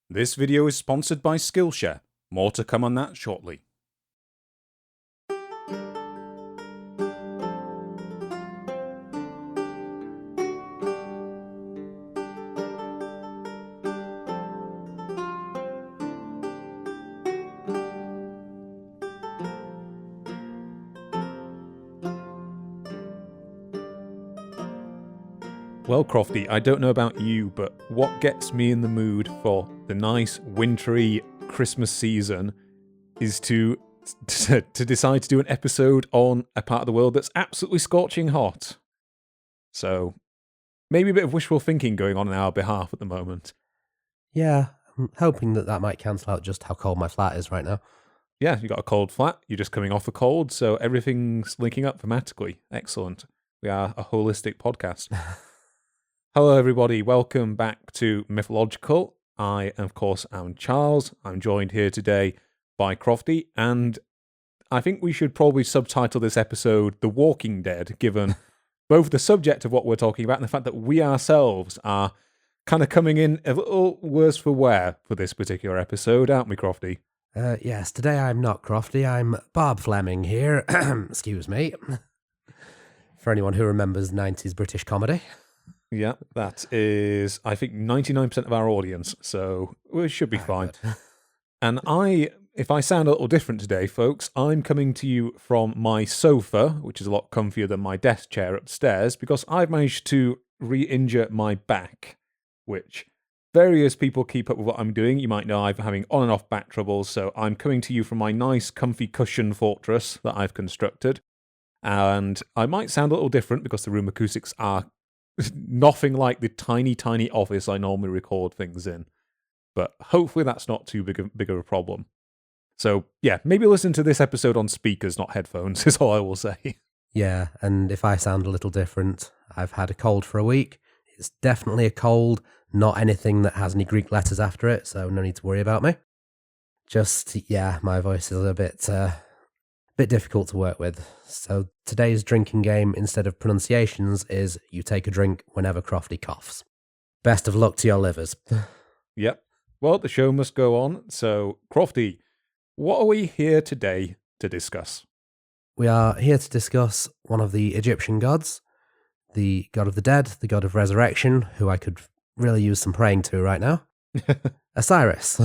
This video is sponsored by Skillshare. More to come on that shortly. Well, Crofty, I don't know about you, but what gets me in the mood for the nice, wintry Christmas season is to decide to do an episode on a part of the world that's absolutely scorching hot. So, maybe a bit of wishful thinking going on our behalf at the moment. Yeah, I'm hoping that might cancel out just how cold my flat is right now. Yeah, you got a cold flat, you're just coming off a cold, so everything's linking up thematically. Excellent. We are a holistic podcast. Hello everybody, welcome back to Mythillogical. I, of course, am Charles. I'm joined here today by Crofty, and I think we should probably subtitle this episode The Walking Dead, given both the subject of what we're talking about and the fact that we ourselves are kind of coming in a little worse for wear for this particular episode, aren't we, Crofty? Yes, today I'm not Crofty, I'm Bob Fleming here. Excuse me. For anyone who remembers 90s British comedy. Yeah, that is, I think, 99% of our audience, so we should be fine. And if I sound a little different today, folks, I'm coming to you from my sofa, which is a lot comfier than my desk chair upstairs, because I've managed to re-injure my back, which various people keep up with what I'm doing. You might know I'm having on and off back troubles, so I'm coming to you from my nice, comfy cushion fortress that I've constructed. And I might sound a little different because the room acoustics are nothing like the tiny, tiny office I normally record things in. But hopefully that's not too big of a problem. So, yeah, maybe listen to this episode on speakers, not headphones, is all I will say. Yeah, and if I sound a little different, I've had a cold for a week. It's definitely a cold, not anything that has any Greek letters after it, so no need to worry about me. Just, yeah, my voice is a bit difficult to work with. So today's drinking game, instead of pronunciations, is you take a drink whenever Crofty coughs. Best of luck to your livers. Yep. Well, the show must go on. So, Crofty, what are we here today to discuss? We are here to discuss one of the Egyptian gods, the god of the dead, the god of resurrection, who I could really use some praying to right now. Osiris.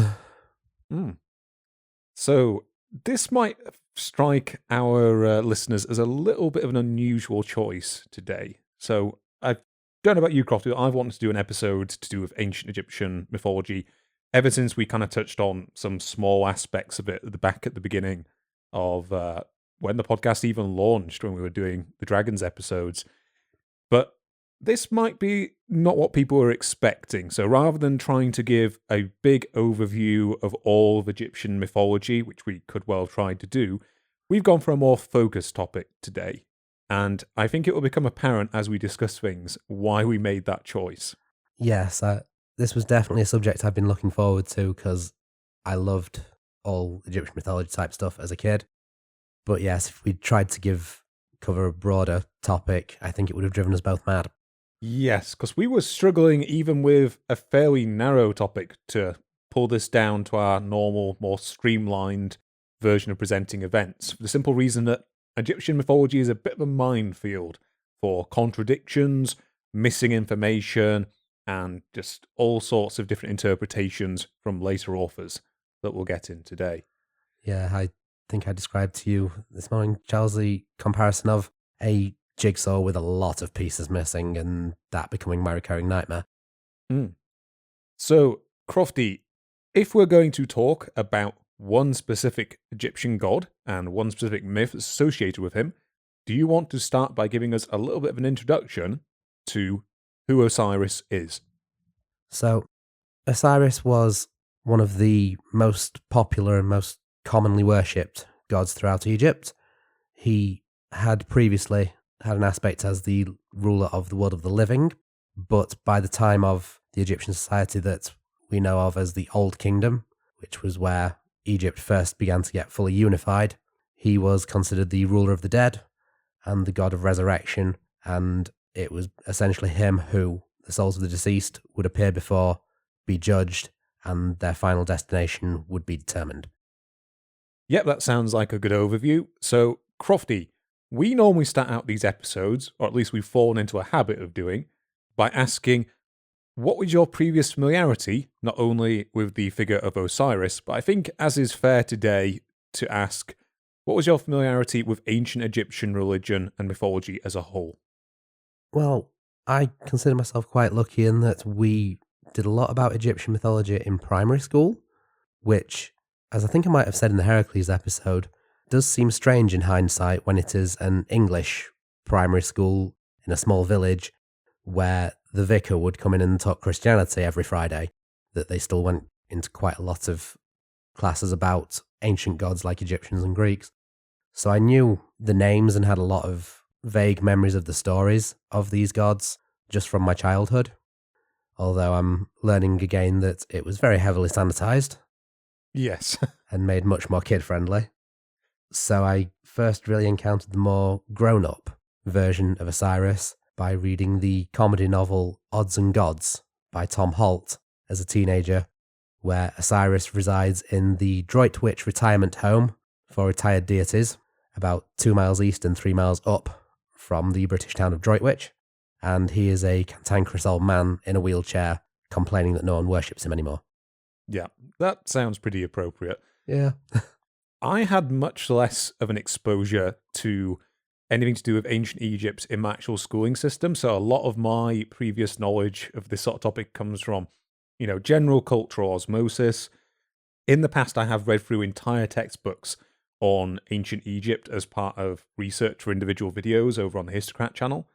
So, this might strike our listeners as a little bit of an unusual choice today. So, I don't know about you, Crofty, I've wanted to do an episode to do with ancient Egyptian mythology ever since we kind of touched on some small aspects of it at the beginning of when the podcast even launched, when we were doing the Dragons episodes. But this might be not what people were expecting. So rather than trying to give a big overview of all of Egyptian mythology, which we could well try to do, we've gone for a more focused topic today. And I think it will become apparent as we discuss things why we made that choice. Yes, this was definitely a subject I've been looking forward to because I loved all Egyptian mythology type stuff as a kid. But yes, if we tried to cover a broader topic, I think it would have driven us both mad. Yes, because we were struggling even with a fairly narrow topic to pull this down to our normal, more streamlined version of presenting events, for the simple reason that Egyptian mythology is a bit of a minefield for contradictions, missing information, and just all sorts of different interpretations from later authors that we'll get in today. Yeah, I think I described to you this morning, Charles, the comparison of a jigsaw with a lot of pieces missing and that becoming my recurring nightmare. So, Crofty, if we're going to talk about one specific Egyptian god and one specific myth associated with him, do you want to start by giving us a little bit of an introduction to who Osiris is? So, Osiris was one of the most popular and most commonly worshipped gods throughout Egypt. He had previously had an aspect as the ruler of the world of the living, but by the time of the Egyptian society that we know of as the Old Kingdom, which was where Egypt first began to get fully unified, he was considered the ruler of the dead and the god of resurrection, and it was essentially him who the souls of the deceased would appear before, be judged, and their final destination would be determined. Yep, that sounds like a good overview. So, Crofty, we normally start out these episodes, or at least we've fallen into a habit of doing, by asking, what was your previous familiarity, not only with the figure of Osiris, but I think, as is fair today, to ask, what was your familiarity with ancient Egyptian religion and mythology as a whole? Well, I consider myself quite lucky in that we did a lot about Egyptian mythology in primary school, which, as I think I might have said in the Heracles episode, does seem strange in hindsight when it is an English primary school in a small village where the vicar would come in and talk Christianity every Friday, that they still went into quite a lot of classes about ancient gods like Egyptians and Greeks. So I knew the names and had a lot of vague memories of the stories of these gods just from my childhood, although I'm learning again that it was very heavily sanitized. Yes. And made much more kid-friendly. So I first really encountered the more grown-up version of Osiris by reading the comedy novel Odds and Gods by Tom Holt as a teenager, where Osiris resides in the Droitwich retirement home for retired deities, about 2 miles east and 3 miles up from the British town of Droitwich, and he is a cantankerous old man in a wheelchair complaining that no one worships him anymore. Yeah, that sounds pretty appropriate. Yeah. I had much less of an exposure to anything to do with ancient Egypt in my actual schooling system, so a lot of my previous knowledge of this sort of topic comes from, general cultural osmosis. In the past, I have read through entire textbooks on ancient Egypt as part of research for individual videos over on the Histocrat channel,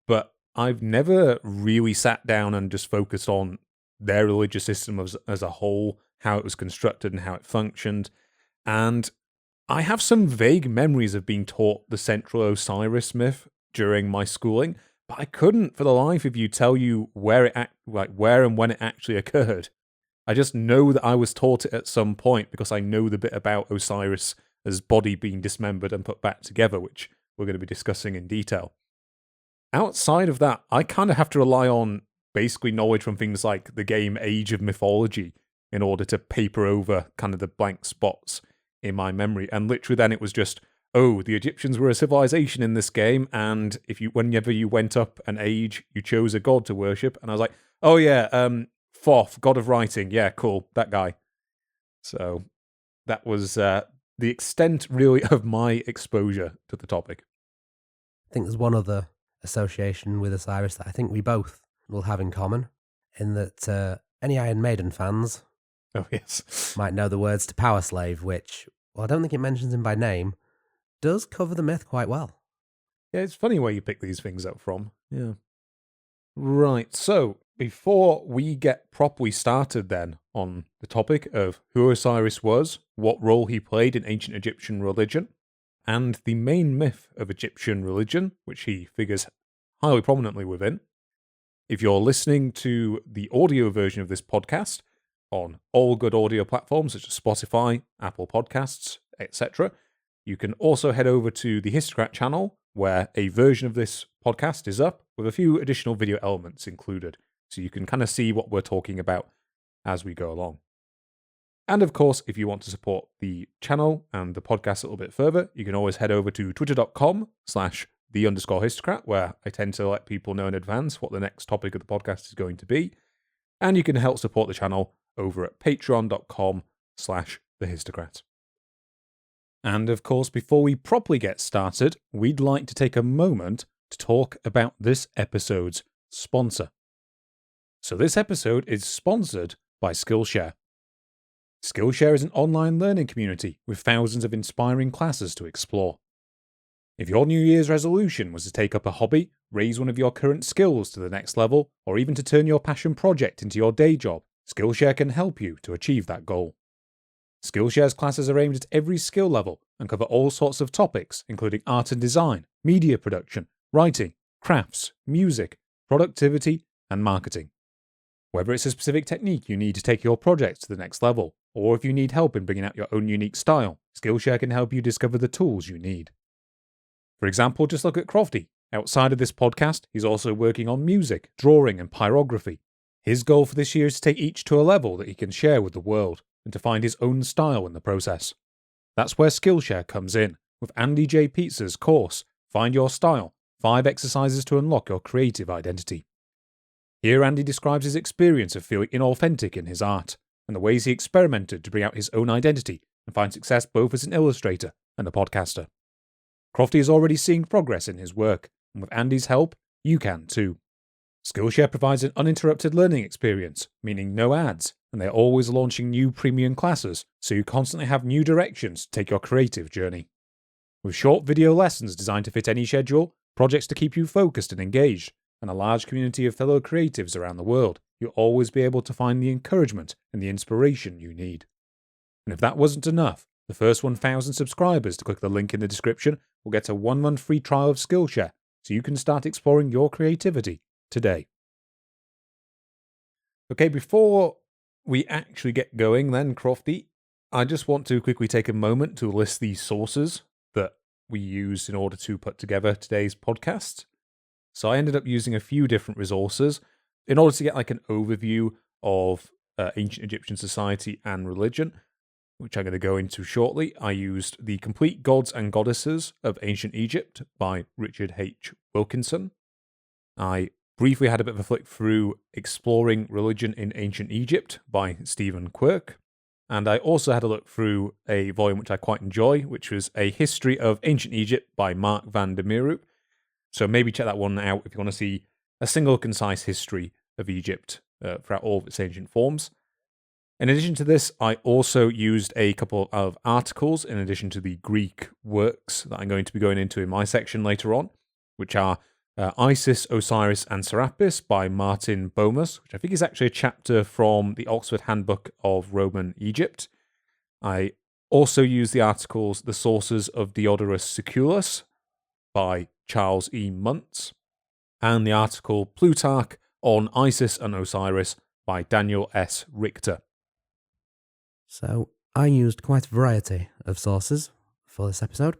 but I've never really sat down and just focused on their religious system as a whole, how it was constructed and how it functioned. And I have some vague memories of being taught the central Osiris myth during my schooling, but I couldn't for the life of you tell you where and when it actually occurred. I just know that I was taught it at some point because I know the bit about Osiris' body being dismembered and put back together, which we're going to be discussing in detail. Outside of that, I kind of have to rely on basically knowledge from things like the game Age of Mythology in order to paper over kind of the blank spots in my memory. And literally then it was just, the Egyptians were a civilization in this game, and whenever you went up an age, you chose a god to worship. And I was like, oh yeah, Thoth, god of writing. Yeah, cool, that guy. So that was the extent really of my exposure to the topic. I think there's one other association with Osiris that I think we both will have in common, in that any Iron Maiden fans might know the words to Power Slave, which, well, I don't think it mentions him by name, does cover the myth quite well. Yeah, it's funny where you pick these things up from. Yeah. Right, so before we get properly started then on the topic of who Osiris was, what role he played in ancient Egyptian religion, and the main myth of Egyptian religion, which he figures highly prominently within, if you're listening to the audio version of this podcast on all good audio platforms such as Spotify, Apple Podcasts, etc., you can also head over to the Histocrat channel, where a version of this podcast is up with a few additional video elements included, so you can kind of see what we're talking about as we go along. And of course, if you want to support the channel and the podcast a little bit further, you can always head over to twitter.com/the_histocrat, where I tend to let people know in advance what the next topic of the podcast is going to be. And you can help support the channel over at patreon.com/thehistocrat. And of course, before we properly get started, we'd like to take a moment to talk about this episode's sponsor. So this episode is sponsored by Skillshare. Skillshare is an online learning community with thousands of inspiring classes to explore. If your New Year's resolution was to take up a hobby, raise one of your current skills to the next level, or even to turn your passion project into your day job, Skillshare can help you to achieve that goal. Skillshare's classes are aimed at every skill level and cover all sorts of topics, including art and design, media production, writing, crafts, music, productivity, and marketing. Whether it's a specific technique you need to take your project to the next level, or if you need help in bringing out your own unique style, Skillshare can help you discover the tools you need. For example, just look at Crofty. Outside of this podcast, he's also working on music, drawing, and pyrography. His goal for this year is to take each to a level that he can share with the world, and to find his own style in the process. That's where Skillshare comes in, with Andy J. Pizza's course, Find Your Style, 5 exercises to unlock your creative identity. Here Andy describes his experience of feeling inauthentic in his art, and the ways he experimented to bring out his own identity and find success both as an illustrator and a podcaster. Crofty is already seeing progress in his work, and with Andy's help, you can too. Skillshare provides an uninterrupted learning experience, meaning no ads, and they're always launching new premium classes, so you constantly have new directions to take your creative journey. With short video lessons designed to fit any schedule, projects to keep you focused and engaged, and a large community of fellow creatives around the world, you'll always be able to find the encouragement and the inspiration you need. And if that wasn't enough, the first 1,000 subscribers to click the link in the description will get a 1-month free trial of Skillshare, so you can start exploring your creativity today. Okay, before we actually get going then, Crofty, I just want to quickly take a moment to list the sources that we used in order to put together today's podcast. So I ended up using a few different resources in order to get like an overview of ancient Egyptian society and religion, which I'm going to go into shortly. I used The Complete Gods and Goddesses of Ancient Egypt by Richard H. Wilkinson. I briefly had a bit of a flick through Exploring Religion in Ancient Egypt by Stephen Quirk. And I also had a look through a volume which I quite enjoy, which was A History of Ancient Egypt by Mark van der Meerup. So maybe check that one out if you want to see a single concise history of Egypt throughout all of its ancient forms. In addition to this, I also used a couple of articles in addition to the Greek works that I'm going to be going into in my section later on, which are Isis, Osiris and Serapis by Martin Bomas, which I think is actually a chapter from the Oxford Handbook of Roman Egypt. I also used the articles The Sources of Diodorus Siculus by Charles E. Muntz, and the article Plutarch on Isis and Osiris by Daniel S. Richter. So I used quite a variety of sources for this episode.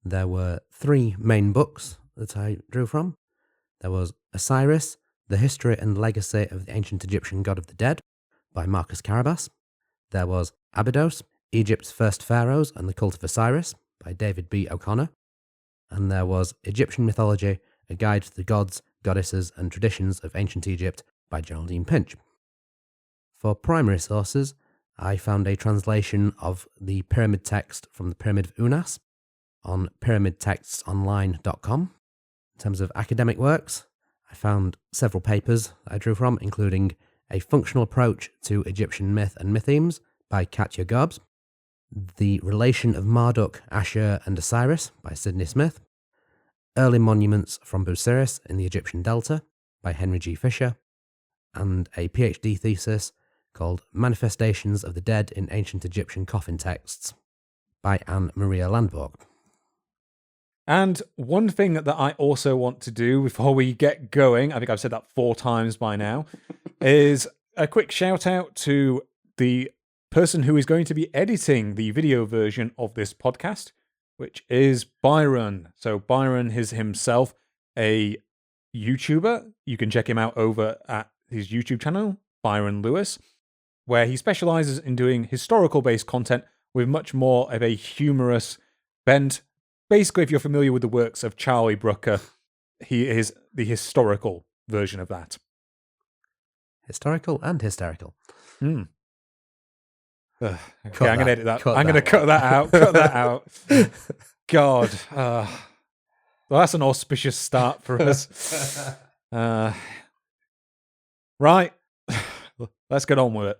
There were 3 main books that I drew from. There was Osiris, The History and Legacy of the Ancient Egyptian God of the Dead by Marcus Carabas. There was Abydos, Egypt's First Pharaohs and the Cult of Osiris by David B. O'Connor. And there was Egyptian Mythology, A Guide to the Gods, Goddesses and Traditions of Ancient Egypt by Geraldine Pinch. For primary sources, I found a translation of the pyramid text from the Pyramid of Unas on pyramidtextsonline.com. In terms of academic works, I found several papers that I drew from, including A Functional Approach to Egyptian Myth and Mythemes by Katja Garbs, The Relation of Marduk, Ashur and Osiris by Sidney Smith, Early Monuments from Busiris in the Egyptian Delta by Henry G. Fisher, and a PhD thesis called Manifestations of the Dead in Ancient Egyptian Coffin Texts by Anne Maria Landborg. And one thing that I also want to do before we get going, I think I've said that 4 times by now, is a quick shout out to the person who is going to be editing the video version of this podcast, which is Byron. So Byron is himself a YouTuber. You can check him out over at his YouTube channel, Byron Lewis, where he specializes in doing historical-based content with much more of a humorous bent. Basically, if you're familiar with the works of Charlie Brooker, he is the historical version of that. Historical and hysterical. Okay, I'm going to edit that. I'm going to cut that out. Cut that out. God. Well, that's an auspicious start for us. Right. Let's get on with it.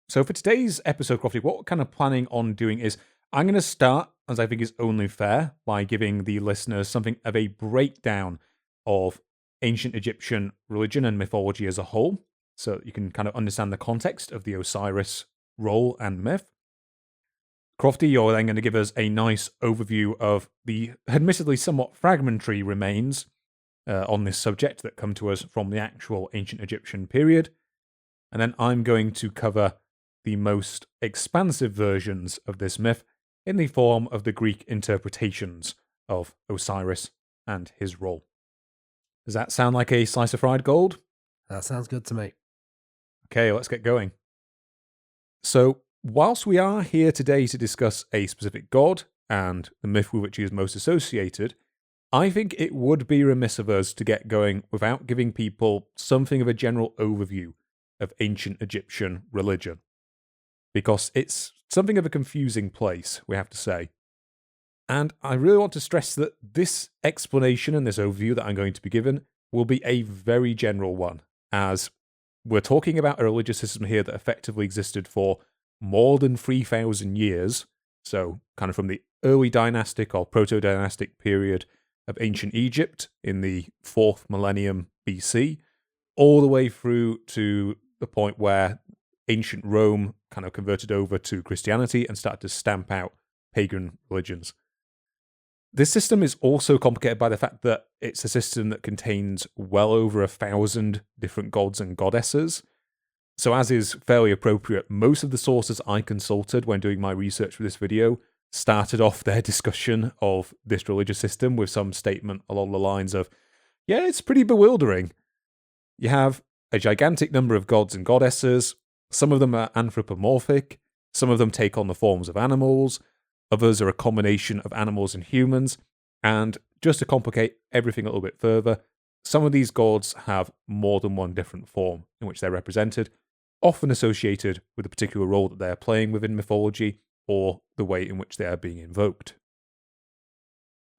So for today's episode, Crofty, what we're kind of planning on doing is I'm going to start, as I think is only fair, by giving the listeners something of a breakdown of ancient Egyptian religion and mythology as a whole, so you can kind of understand the context of the Osiris role and myth. Crofty, you're then going to give us a nice overview of the admittedly somewhat fragmentary remains on this subject that come to us from the actual ancient Egyptian period. And then I'm going to cover the most expansive versions of this myth in the form of the Greek interpretations of Osiris and his role. Does that sound like a slice of fried gold? That sounds good to me. Okay, let's get going. So, whilst we are here today to discuss a specific god and the myth with which he is most associated, I think it would be remiss of us to get going without giving people something of a general overview of ancient Egyptian religion. Because it's something of a confusing place, we have to say. And I really want to stress that this explanation and this overview that I'm going to be given will be a very general one, as we're talking about a religious system here that effectively existed for more than 3,000 years, so kind of from the early dynastic or proto-dynastic period of ancient Egypt in the 4th millennium BC, all the way through to the point where ancient Rome kind of converted over to Christianity and started to stamp out pagan religions. This system is also complicated by the fact that it's a system that contains well over 1,000 different gods and goddesses. So as is fairly appropriate, most of the sources I consulted when doing my research for this video started off their discussion of this religious system with some statement along the lines of, yeah, it's pretty bewildering. You have a gigantic number of gods and goddesses. Some of them are anthropomorphic. Some of them take on the forms of animals. Others are a combination of animals and humans. And just to complicate everything a little bit further, some of these gods have more than one different form in which they're represented, often associated with a particular role that they are playing within mythology or the way in which they are being invoked.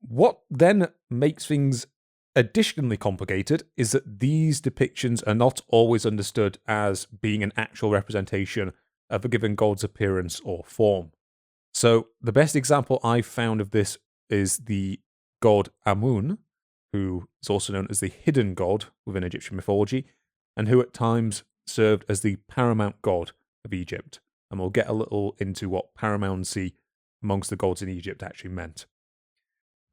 What then makes things additionally complicated is that these depictions are not always understood as being an actual representation of a given god's appearance or form. So the best example I've found of this is the god Amun, who is also known as the hidden god within Egyptian mythology, and who at times served as the paramount god of Egypt. And we'll get a little into what paramountcy amongst the gods in Egypt actually meant.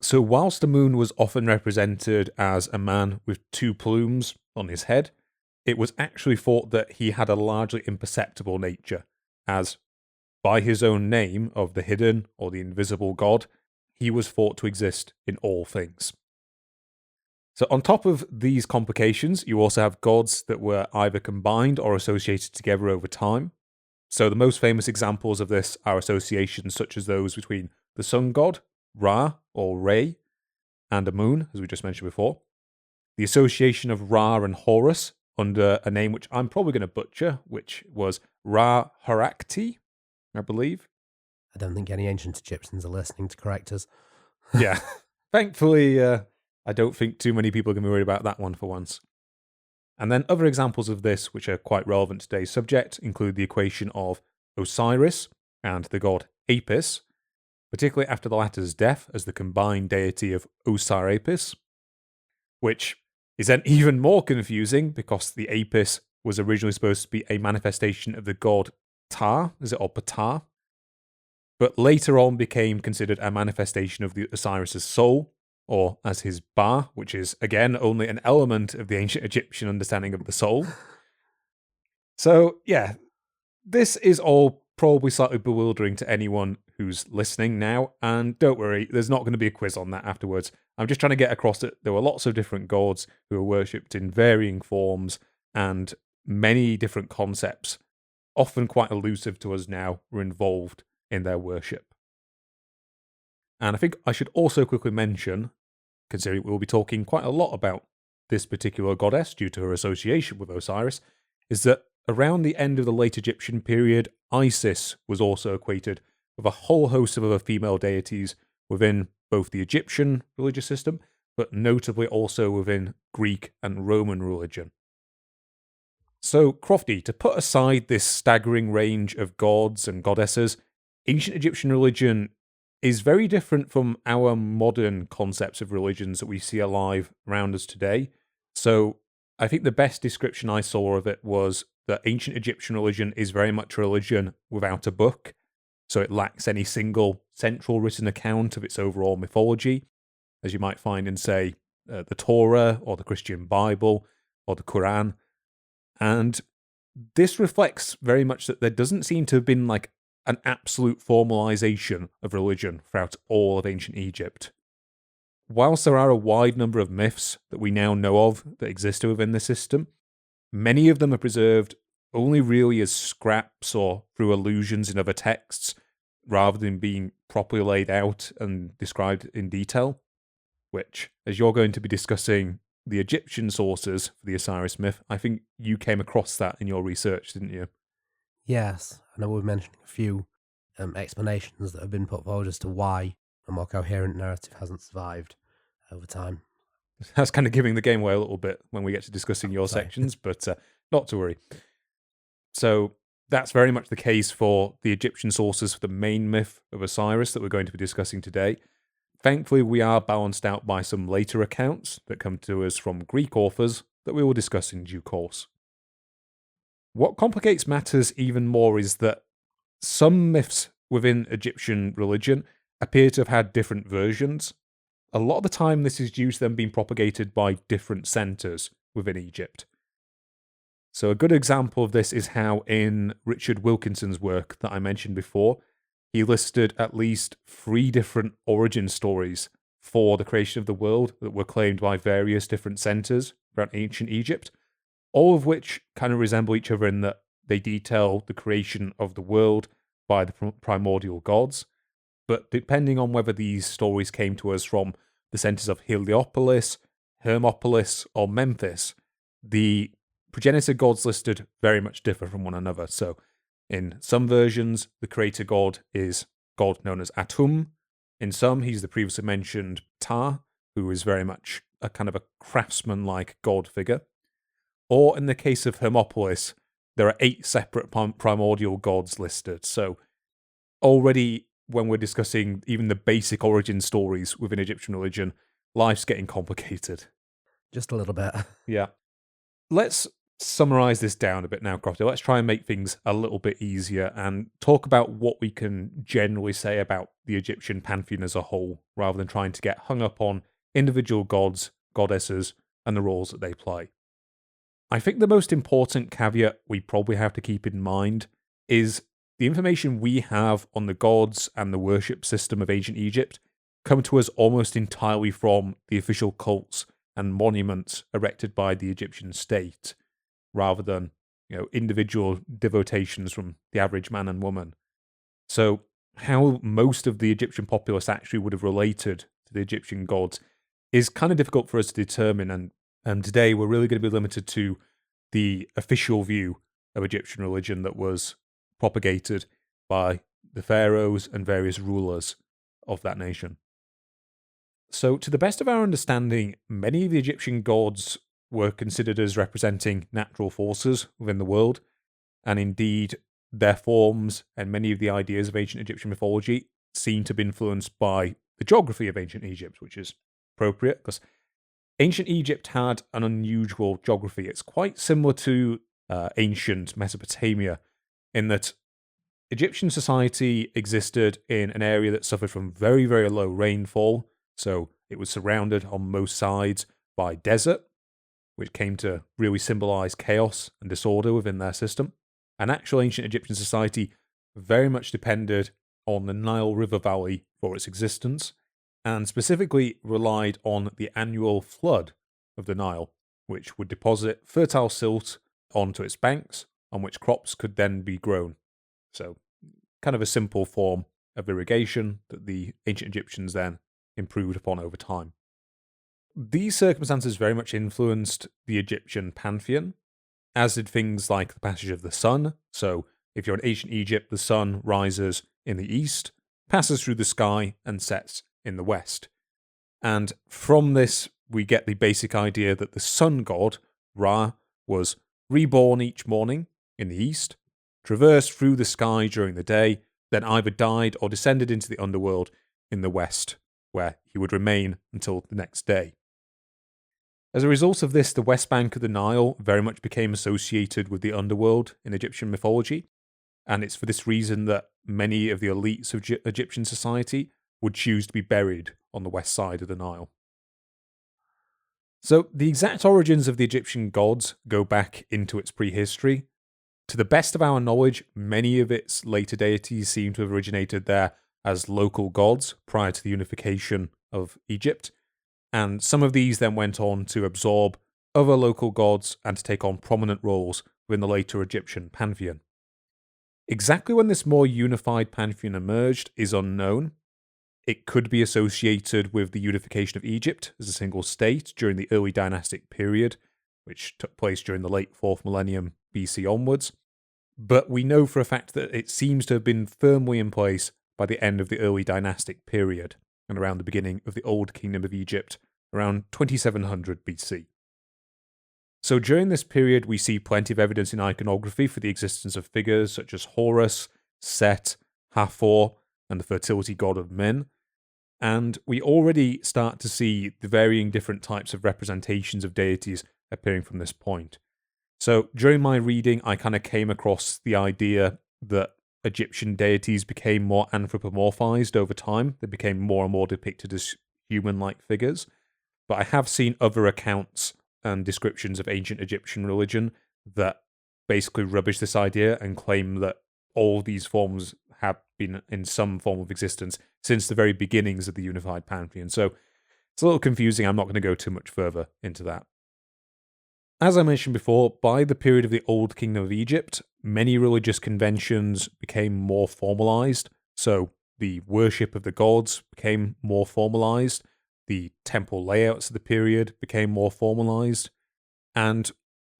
So whilst Amun was often represented as a man with 2 plumes on his head, it was actually thought that he had a largely imperceptible nature, as by his own name of the hidden or the invisible god, he was thought to exist in all things. So on top of these complications, you also have gods that were either combined or associated together over time. So the most famous examples of this are associations such as those between the sun god, Ra or Re, and Amun, as we just mentioned before. The association of Ra and Horus under a name which I'm probably going to butcher, which was Ra Harakti, I believe. I don't think any ancient Egyptians are listening to correct us. Yeah. Thankfully, I don't think too many people are going to be worried about that one for once. And then other examples of this, which are quite relevant to today's subject, include the equation of Osiris and the god Apis, particularly after the latter's death as the combined deity of Osiris, which is then even more confusing because the Apis was originally supposed to be a manifestation of the god Ptah, or Ptah, but later on became considered a manifestation of the Osiris's soul, or as his Ba, which is again only an element of the ancient Egyptian understanding of the soul. So yeah, this is all probably slightly bewildering to anyone who's listening now, and don't worry, there's not going to be a quiz on that afterwards. I'm just trying to get across that there were lots of different gods who were worshipped in varying forms, and many different concepts, often quite elusive to us now, were involved in their worship. And I think I should also quickly mention, considering we'll be talking quite a lot about this particular goddess due to her association with Osiris, is that around the end of the late Egyptian period, Isis was also equated with a whole host of other female deities within both the Egyptian religious system, but notably also within Greek and Roman religion. So, Crofty, to put aside this staggering range of gods and goddesses, ancient Egyptian religion is very different from our modern concepts of religions that we see alive around us today. So, I think the best description I saw of it was that ancient Egyptian religion is very much a religion without a book. So it lacks any single central written account of its overall mythology, as you might find in, say, the Torah or the Christian Bible or the Quran. And this reflects very much that there doesn't seem to have been like an absolute formalization of religion throughout all of ancient Egypt. Whilst there are a wide number of myths that we now know of that existed within the system, Many of them are preserved only really as scraps or through allusions in other texts, rather than being properly laid out and described in detail, which, as you're going to be discussing the Egyptian sources for the Osiris myth, I think you came across that in your research, didn't you? Yes, I know we're mentioning a few explanations that have been put forward as to why a more coherent narrative hasn't survived over time. That's kind of giving the game away a little bit when we get to discussing your sections, but not to worry. So that's very much the case for the Egyptian sources for the main myth of Osiris that we're going to be discussing today. Thankfully, we are balanced out by some later accounts that come to us from Greek authors that we will discuss in due course. What complicates matters even more is that some myths within Egyptian religion appear to have had different versions. A lot of the time, this is due to them being propagated by different centres within Egypt. So a good example of this is how in Richard Wilkinson's work that I mentioned before, he listed at least 3 different origin stories for the creation of the world that were claimed by various different centres around ancient Egypt, all of which kind of resemble each other in that they detail the creation of the world by the primordial gods. But depending on whether these stories came to us from the centres of Heliopolis, Hermopolis, or Memphis, the progenitor gods listed very much differ from one another. So in some versions, the creator god is god known as Atum. In some, he's the previously mentioned Ptah, who is very much a kind of a craftsman-like god figure. Or in the case of Hermopolis, there are 8 separate primordial gods listed. So already when we're discussing even the basic origin stories within Egyptian religion, life's getting complicated. Just a little bit. Yeah. Let's summarize this down a bit now, Crofty. Let's try and make things a little bit easier and talk about what we can generally say about the Egyptian pantheon as a whole, rather than trying to get hung up on individual gods, goddesses, and the roles that they play. I think the most important caveat we probably have to keep in mind is the information we have on the gods and the worship system of ancient Egypt come to us almost entirely from the official cults and monuments erected by the Egyptian state, rather than individual devotations from the average man and woman. So how most of the Egyptian populace actually would have related to the Egyptian gods is kind of difficult for us to determine, and today we're really going to be limited to the official view of Egyptian religion that was propagated by the pharaohs and various rulers of that nation. So, to the best of our understanding, many of the Egyptian gods were considered as representing natural forces within the world, and indeed their forms and many of the ideas of ancient Egyptian mythology seem to be influenced by the geography of ancient Egypt, which is appropriate because ancient Egypt had an unusual geography. It's quite similar to ancient Mesopotamia in that Egyptian society existed in an area that suffered from very, very low rainfall, so it was surrounded on most sides by desert, which came to really symbolize chaos and disorder within their system. And actual ancient Egyptian society very much depended on the Nile River Valley for its existence, and specifically relied on the annual flood of the Nile, which would deposit fertile silt onto its banks, on which crops could then be grown. So, kind of a simple form of irrigation that the ancient Egyptians then improved upon over time. These circumstances very much influenced the Egyptian pantheon, as did things like the passage of the sun. So, if you're in ancient Egypt, the sun rises in the east, passes through the sky, and sets in the west. And from this, we get the basic idea that the sun god, Ra, was reborn each morning in the east, traversed through the sky during the day, then either died or descended into the underworld in the west, where he would remain until the next day. As a result of this, the west bank of the Nile very much became associated with the underworld in Egyptian mythology, and it's for this reason that many of the elites of Egyptian society would choose to be buried on the west side of the Nile. So the exact origins of the Egyptian gods go back into its prehistory. To the best of our knowledge, many of its later deities seem to have originated there as local gods prior to the unification of Egypt, and some of these then went on to absorb other local gods and to take on prominent roles within the later Egyptian pantheon. Exactly when this more unified pantheon emerged is unknown. It could be associated with the unification of Egypt as a single state during the early dynastic period, which took place during the late 4th millennium BC onwards, but we know for a fact that it seems to have been firmly in place by the end of the early dynastic period and around the beginning of the Old Kingdom of Egypt, around 2700 BC. So during this period, we see plenty of evidence in iconography for the existence of figures such as Horus, Set, Hathor, and the fertility god of Min, and we already start to see the varying different types of representations of deities appearing from this point. So during my reading, I kind of came across the idea that Egyptian deities became more anthropomorphized over time. They became more and more depicted as human-like figures. But I have seen other accounts and descriptions of ancient Egyptian religion that basically rubbish this idea and claim that all these forms have been in some form of existence since the very beginnings of the unified pantheon. So it's a little confusing. I'm not going to go too much further into that. As I mentioned before, by the period of the Old Kingdom of Egypt, many religious conventions became more formalized. So the worship of the gods became more formalized. The temple layouts of the period became more formalized. And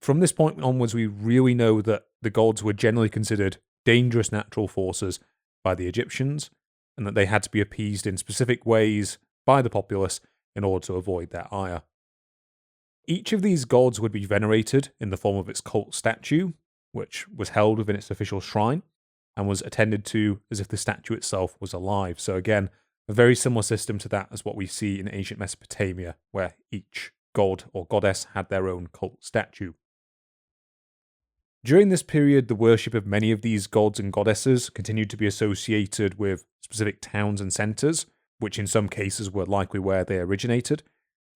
from this point onwards, we really know that the gods were generally considered dangerous natural forces by the Egyptians, and that they had to be appeased in specific ways by the populace in order to avoid their ire. Each of these gods would be venerated in the form of its cult statue, which was held within its official shrine, and was attended to as if the statue itself was alive. So again, a very similar system to that as what we see in ancient Mesopotamia, where each god or goddess had their own cult statue. During this period, the worship of many of these gods and goddesses continued to be associated with specific towns and centres, which in some cases were likely where they originated,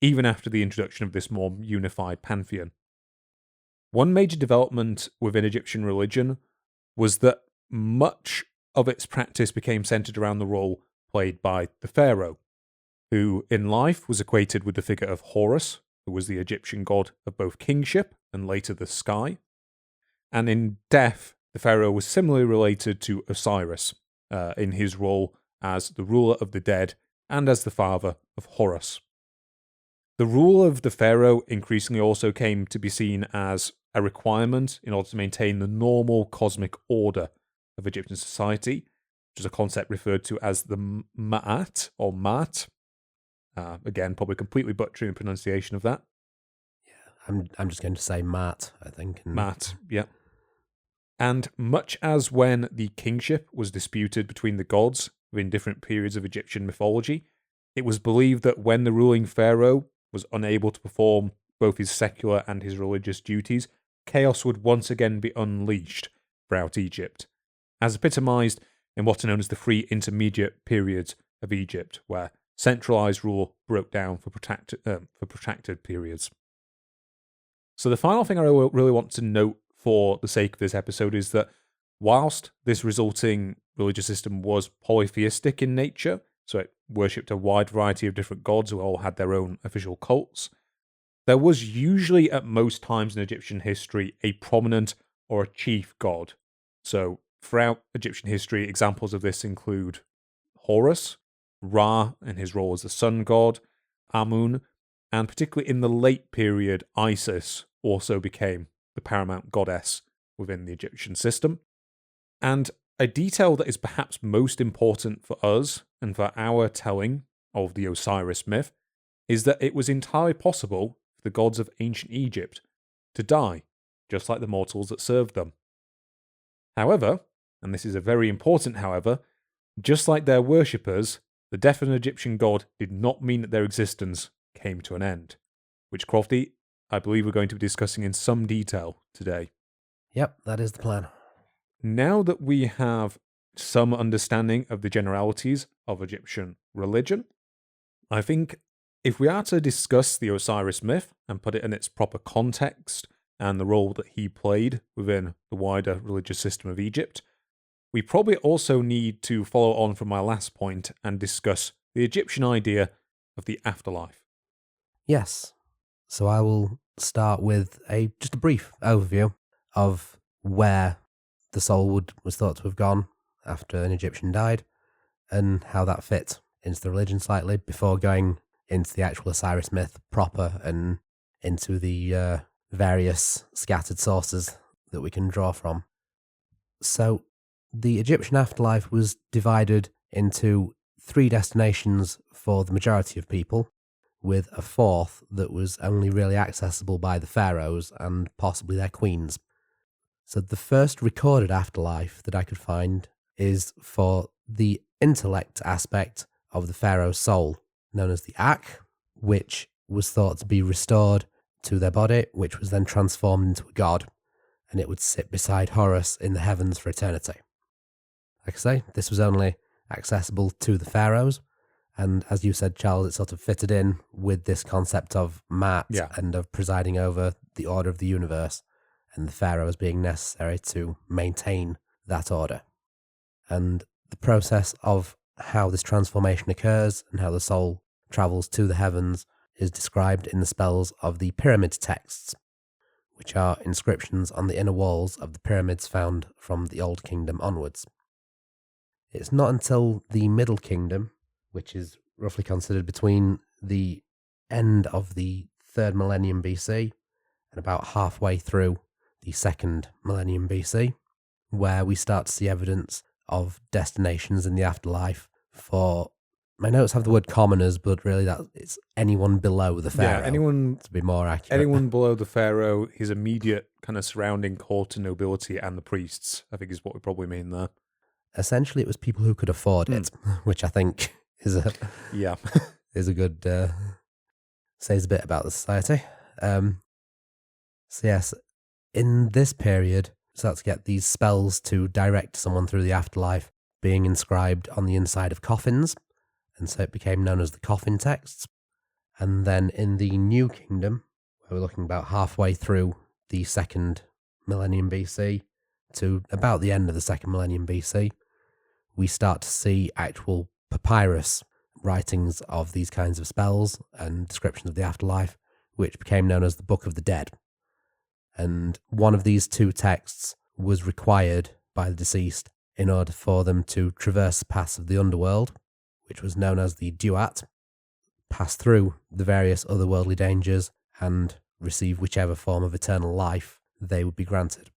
even after the introduction of this more unified pantheon. One major development within Egyptian religion was that much of its practice became centered around the role played by the pharaoh, who in life was equated with the figure of Horus, who was the Egyptian god of both kingship and later the sky. And in death, the pharaoh was similarly related to Osiris in his role as the ruler of the dead and as the father of Horus. The rule of the pharaoh increasingly also came to be seen as a requirement in order to maintain the normal cosmic order of Egyptian society, which is a concept referred to as the Ma'at or Mat. Again, probably completely butchering the pronunciation of that. Yeah, I'm just going to say Mat, I think. Mat, yeah. And much as when the kingship was disputed between the gods within different periods of Egyptian mythology, it was believed that when the ruling pharaoh was unable to perform both his secular and his religious duties, chaos would once again be unleashed throughout Egypt, as epitomized in what are known as the three intermediate periods of Egypt, where centralized rule broke down for protracted periods. So the final thing I really want to note for the sake of this episode is that whilst this resulting religious system was polytheistic in nature, so it worshipped a wide variety of different gods who all had their own official cults, there was usually at most times in Egyptian history a prominent or a chief god. So throughout Egyptian history, examples of this include Horus, Ra in his role as the sun god, Amun, and particularly in the late period, Isis also became the paramount goddess within the Egyptian system. And a detail that is perhaps most important for us and for our telling of the Osiris myth is that it was entirely possible for the gods of ancient Egypt to die, just like the mortals that served them. However, and this is a very important however, just like their worshippers, the death of an Egyptian god did not mean that their existence came to an end, which, Crofty, I believe we're going to be discussing in some detail today. Yep, that is the plan. Now that we have some understanding of the generalities of Egyptian religion, I think if we are to discuss the Osiris myth and put it in its proper context and the role that he played within the wider religious system of Egypt, we probably also need to follow on from my last point and discuss the Egyptian idea of the afterlife. Yes. So I will start with just a brief overview of where the soul was thought to have gone after an Egyptian died, and how that fit into the religion slightly, before going into the actual Osiris myth proper and into the various scattered sources that we can draw from. So the Egyptian afterlife was divided into 3 destinations for the majority of people, with a 4th that was only really accessible by the pharaohs and possibly their queens. So the first recorded afterlife that I could find is for the intellect aspect of the pharaoh's soul, known as the Ak, which was thought to be restored to their body, which was then transformed into a god, and it would sit beside Horus in the heavens for eternity. Like I say, this was only accessible to the pharaohs, and as you said, Charles, it sort of fitted in with this concept of Maat and of presiding over the order of the universe, and the pharaohs being necessary to maintain that order. And the process of how this transformation occurs and how the soul travels to the heavens is described in the spells of the pyramid texts, which are inscriptions on the inner walls of the pyramids found from the Old Kingdom onwards. It's not until the Middle Kingdom, which is roughly considered between the end of the 3rd millennium BC and about halfway through the 2nd millennium BC, where we start to see evidence of destinations in the afterlife for, my notes have the word commoners, but really it's anyone below the pharaoh. Yeah, anyone, to be more accurate. Anyone below the pharaoh, his immediate kind of surrounding court and nobility, and the priests, I think is what we probably mean there. Essentially, it was people who could afford it, which I think is a good says a bit about the society. So yes, in this period, start to get these spells to direct someone through the afterlife being inscribed on the inside of coffins, and so it became known as the coffin texts. And then in the New Kingdom, where we're looking about halfway through the 2nd millennium BC to about the end of the 2nd millennium BC, we start to see actual papyrus writings of these kinds of spells and descriptions of the afterlife, which became known as the Book of the Dead. And one of these 2 texts was required by the deceased in order for them to traverse the paths of the underworld, which was known as the Duat, pass through the various otherworldly dangers, and receive whichever form of eternal life they would be granted.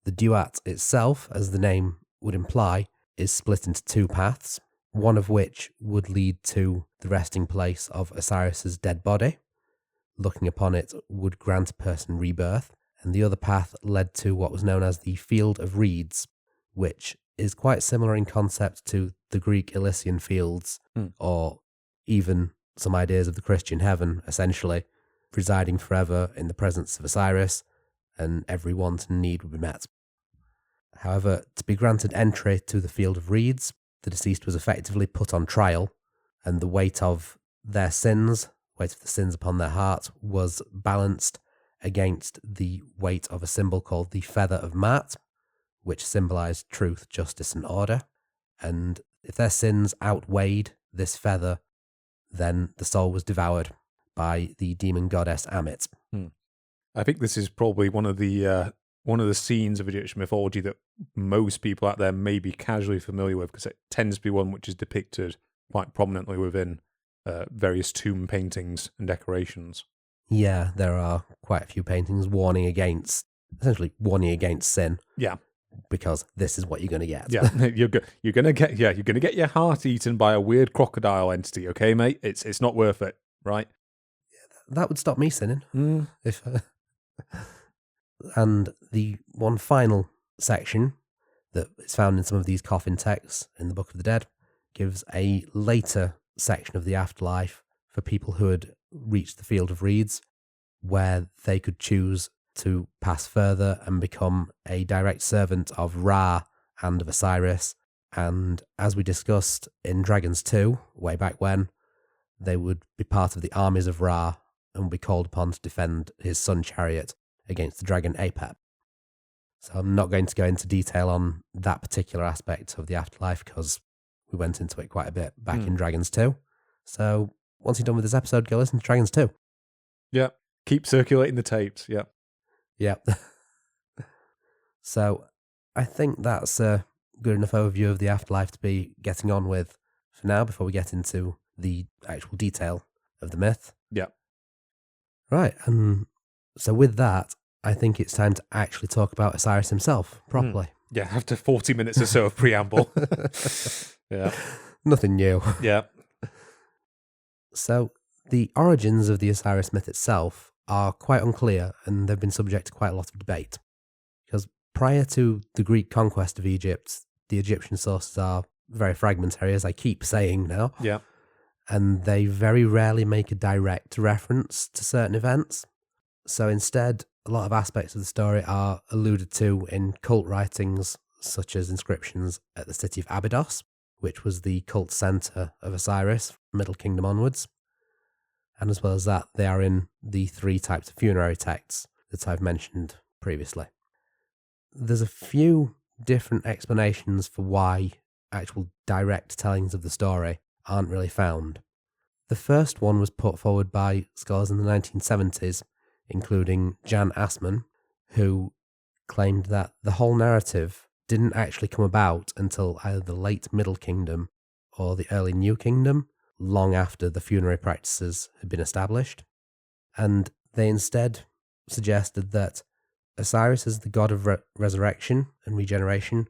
The Duat itself, as the name would imply, is split into 2 paths, one of which would lead to the resting place of Osiris's dead body. Looking upon it would grant a person rebirth, and the other path led to what was known as the Field of Reeds, which is quite similar in concept to the Greek Elysian fields, or even some ideas of the Christian heaven, essentially, presiding forever in the presence of Osiris, and every want and need would be met. However, to be granted entry to the Field of Reeds, the deceased was effectively put on trial, and the weight of their sins, weight of the sins upon their heart, was balanced against the weight of a symbol called the Feather of Maat, which symbolized truth, justice, and order. And if their sins outweighed this feather, then the soul was devoured by the demon goddess Amit. I think this is probably one of the scenes of Egyptian mythology that most people out there may be casually familiar with, because it tends to be one which is depicted quite prominently within various tomb paintings and decorations. Yeah, there are quite a few paintings warning against sin. Yeah. Because this is what you're going to get. Yeah, you're going to get your heart eaten by a weird crocodile entity, okay, mate? It's not worth it, right? Yeah, that would stop me sinning. If and the one final section that is found in some of these coffin texts in the Book of the Dead gives a later section of the afterlife for people who had reached the Field of Reeds, where they could choose to pass further and become a direct servant of Ra and of Osiris. And as we discussed in Dragons 2, way back when, they would be part of the armies of Ra and be called upon to defend his sun chariot against the dragon Apep. So I'm not going to go into detail on that particular aspect of the afterlife, because we went into it quite a bit back in Dragons 2. So once you're done with this episode, go listen to Dragons 2. Yeah. Keep circulating the tapes. Yeah. Yep. So I think that's a good enough overview of the afterlife to be getting on with for now before we get into the actual detail of the myth. Yeah. Right. And so with that, I think it's time to actually talk about Osiris himself properly. Yeah, after 40 minutes or so of preamble. Yeah. Nothing new. Yeah. So the origins of the Osiris myth itself are quite unclear, and they've been subject to quite a lot of debate. Because prior to the Greek conquest of Egypt, the Egyptian sources are very fragmentary, as I keep saying now. Yeah. And they very rarely make a direct reference to certain events. So instead, a lot of aspects of the story are alluded to in cult writings, such as inscriptions at the city of Abydos, which was the cult centre of Osiris, Middle Kingdom onwards. And as well as that, they are in the 3 types of funerary texts that I've mentioned previously. There's a few different explanations for why actual direct tellings of the story aren't really found. The first one was put forward by scholars in the 1970s, including Jan Assmann, who claimed that the whole narrative didn't actually come about until either the late Middle Kingdom or the early New Kingdom, long after the funerary practices had been established. And they instead suggested that Osiris, as the god of resurrection and regeneration,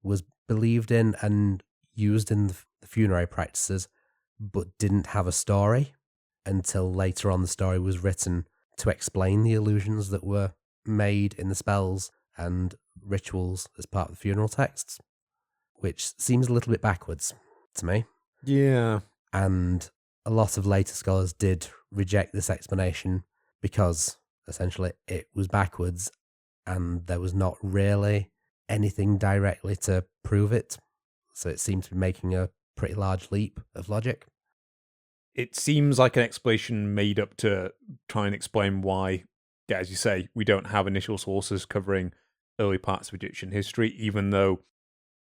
was believed in and used in the funerary practices, but didn't have a story until later on the story was written to explain the illusions that were made in the spells and rituals as part of the funeral texts, which seems a little bit backwards to me. Yeah. And a lot of later scholars did reject this explanation because essentially it was backwards and there was not really anything directly to prove it. So it seemed to be making a pretty large leap of logic. It seems like an explanation made up to try and explain why, yeah, as you say, we don't have initial sources covering early parts of Egyptian history, even though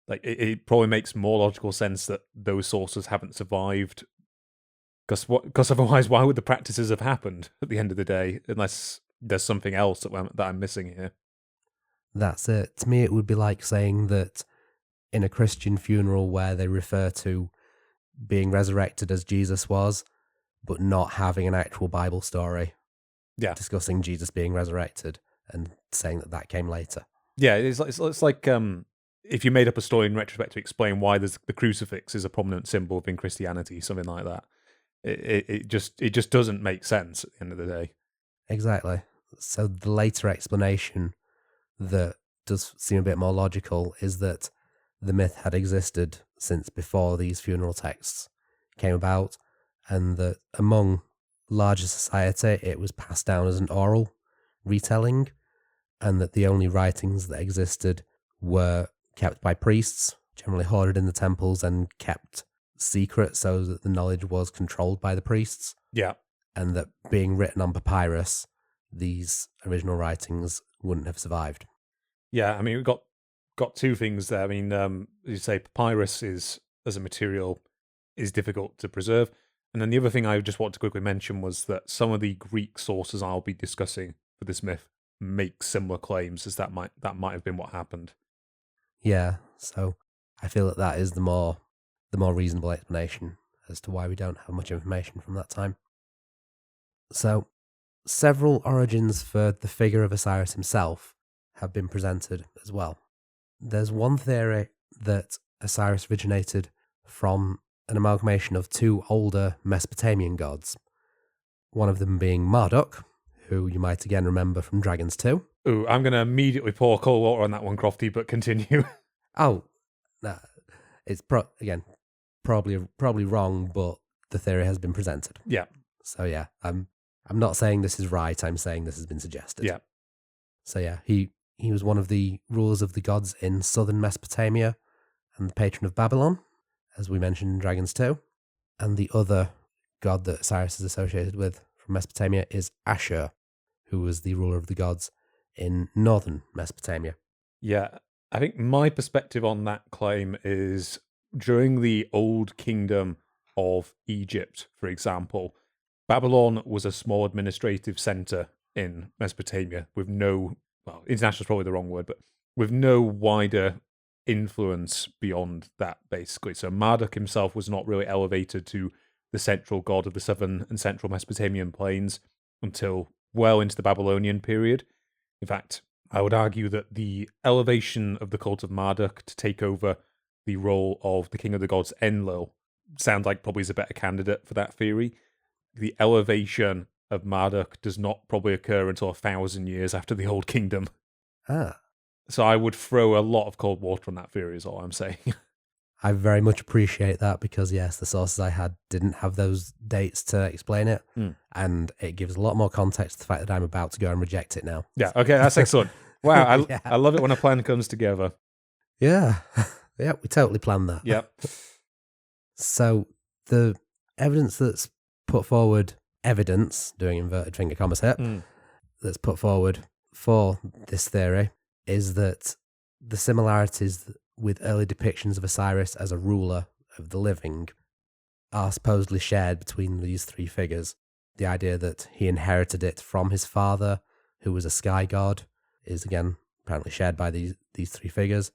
like it probably makes more logical sense that those sources haven't survived. Because otherwise, why would the practices have happened at the end of the day, unless there's something else that I'm missing here? That's it. To me, it would be like saying that in a Christian funeral where they refer to being resurrected as Jesus was, but not having an actual Bible story discussing Jesus being resurrected and saying that that came later. Yeah, it's like if you made up a story in retrospect to explain why the crucifix is a prominent symbol within Christianity, something like that. It just doesn't make sense at the end of the day. Exactly. So the later explanation that does seem a bit more logical is that the myth had existed since before these funeral texts came about, and that among larger society it was passed down as an oral retelling, and that the only writings that existed were kept by priests, generally hoarded in the temples and kept secret so that the knowledge was controlled by the priests. Yeah. And that being written on papyrus, these original writings wouldn't have survived. Yeah, I mean, we've got 2 things there. I mean, as you say, papyrus is, as a material, is difficult to preserve. And then the other thing I just want to quickly mention was that some of the Greek sources I'll be discussing for this myth make similar claims as that might have been what happened. Yeah, so I feel that is the more reasonable explanation as to why we don't have much information from that time. So, several origins for the figure of Osiris himself have been presented as well. There's one theory that Osiris originated from an amalgamation of 2 older Mesopotamian gods, one of them being Marduk, who you might again remember from Dragons 2. Ooh, I'm going to immediately pour cold water on that one, Crofty, but continue. Oh, nah, it's probably wrong, but the theory has been presented. Yeah. So yeah, I'm not saying this is right, I'm saying this has been suggested. Yeah. So yeah, he was one of the rulers of the gods in southern Mesopotamia and the patron of Babylon, as we mentioned in Dragons 2. And the other god that Osiris is associated with from Mesopotamia is Ashur, who was the ruler of the gods in northern Mesopotamia. Yeah, I think my perspective on that claim is during the Old Kingdom of Egypt, for example, Babylon was a small administrative center in Mesopotamia with no, well, international is probably the wrong word, but with no wider influence beyond that, basically. So Marduk himself was not really elevated to the central god of the southern and central Mesopotamian plains until well into the Babylonian period. In fact, I would argue that the elevation of the cult of Marduk to take over the role of the king of the gods Enlil sounds like probably is a better candidate for that theory. The elevation of Marduk does not probably occur until 1,000 years after the Old Kingdom. So I would throw a lot of cold water on that theory is all I'm saying. I very much appreciate that because, yes, the sources I had didn't have those dates to explain it. And it gives a lot more context to the fact that I'm about to go and reject it now. Yeah, okay, that's excellent. Wow, I love it when a plan comes together. Yeah, yeah, we totally planned that. Yep. So the evidence that's put forward, doing inverted finger commas here, that's put forward for this theory is that the similarities with early depictions of Osiris as a ruler of the living are supposedly shared between these three figures. The idea that he inherited it from his father, who was a sky god, is again apparently shared by these three figures,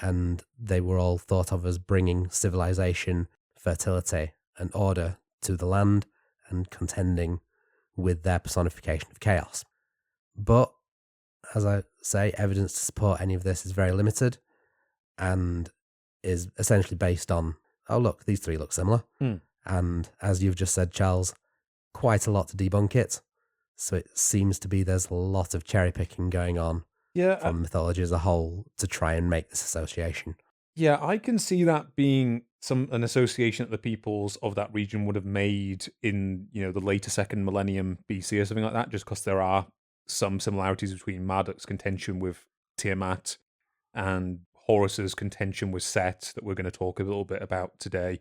and they were all thought of as bringing civilization, fertility, and order to the land and contending with their personification of chaos. But, as I say, evidence to support any of this is very limited, and is essentially based on, oh look, these three look similar. And as you've just said, Charles, quite a lot to debunk it. So it seems to be there's a lot of cherry picking going on from mythology as a whole to try and make this association. Yeah, I can see that being an association that the peoples of that region would have made in, the later second millennium BC or something like that, just because there are some similarities between Marduk's contention with Tiamat and Horus's contention with Set that we're going to talk a little bit about today.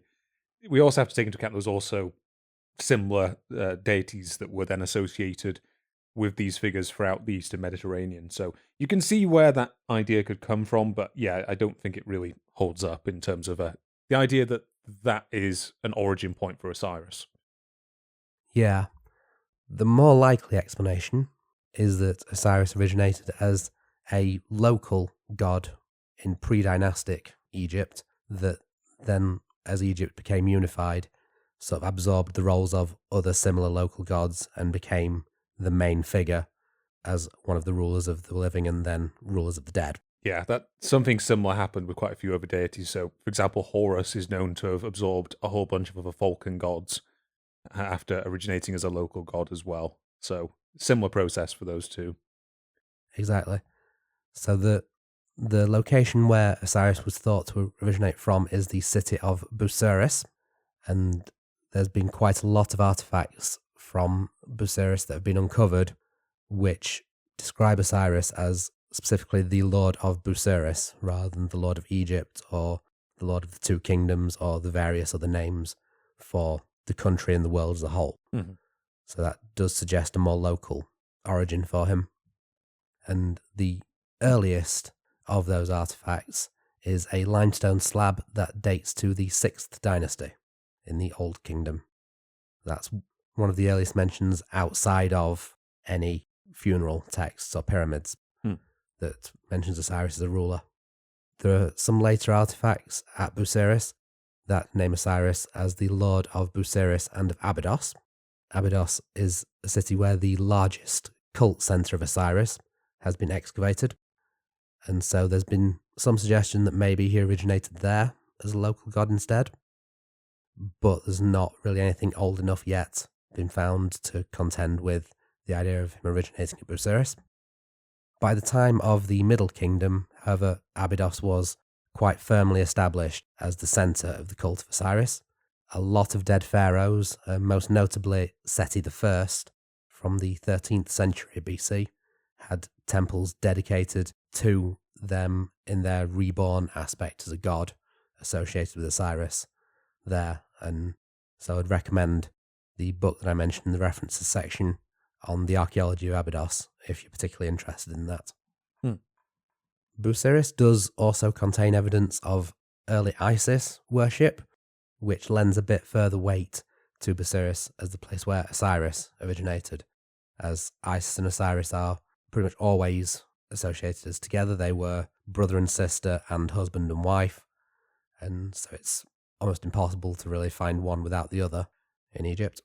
We also have to take into account there's also similar deities that were then associated with these figures throughout the Eastern Mediterranean. So you can see where that idea could come from, but yeah, I don't think it really holds up in terms of the idea that that is an origin point for Osiris. Yeah. The more likely explanation is that Osiris originated as a local god in pre-dynastic Egypt that then, as Egypt became unified, sort of absorbed the roles of other similar local gods and became the main figure as one of the rulers of the living and then rulers of the dead. Yeah, that something similar happened with quite a few other deities. So, for example, Horus is known to have absorbed a whole bunch of other Vulcan gods after originating as a local god as well. So, similar process for those two. Exactly. So the location where Osiris was thought to originate from is the city of Busiris, and there's been quite a lot of artifacts from Busiris that have been uncovered, which describe Osiris as specifically the Lord of Busiris, rather than the Lord of Egypt or the Lord of the Two Kingdoms or the various other names for the country and the world as a whole. Mm-hmm. So that does suggest a more local origin for him. And the earliest of those artifacts is a limestone slab that dates to the 6th dynasty in the Old Kingdom. That's one of the earliest mentions outside of any funeral texts or pyramids that mentions Osiris as a ruler. There are some later artifacts at Busiris that name Osiris as the Lord of Busiris and of Abydos. Abydos is a city where the largest cult centre of Osiris has been excavated, and so there's been some suggestion that maybe he originated there as a local god instead, but there's not really anything old enough yet been found to contend with the idea of him originating at Busiris. By the time of the Middle Kingdom, however, Abydos was quite firmly established as the centre of the cult of Osiris. A lot of dead pharaohs, most notably Seti I from the 13th century BC, had temples dedicated to them in their reborn aspect as a god associated with Osiris there. And so I'd recommend the book that I mentioned in the references section on the archaeology of Abydos if you're particularly interested in that. Busiris does also contain evidence of early Isis worship, which lends a bit further weight to Busiris as the place where Osiris originated, as Isis and Osiris are pretty much always associated as together. They were brother and sister and husband and wife, and so it's almost impossible to really find one without the other in Egypt.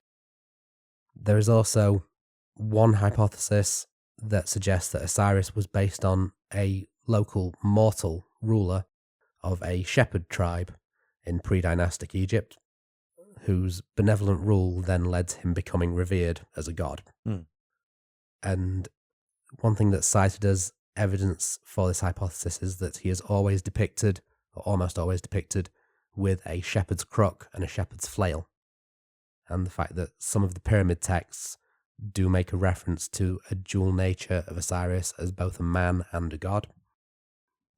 There is also one hypothesis that suggests that Osiris was based on a local mortal ruler of a shepherd tribe in pre-dynastic Egypt, whose benevolent rule then led to him becoming revered as a god. And one thing that's cited as evidence for this hypothesis is that he is always depicted, or almost always depicted, with a shepherd's crook and a shepherd's flail. And the fact that some of the pyramid texts do make a reference to a dual nature of Osiris as both a man and a god.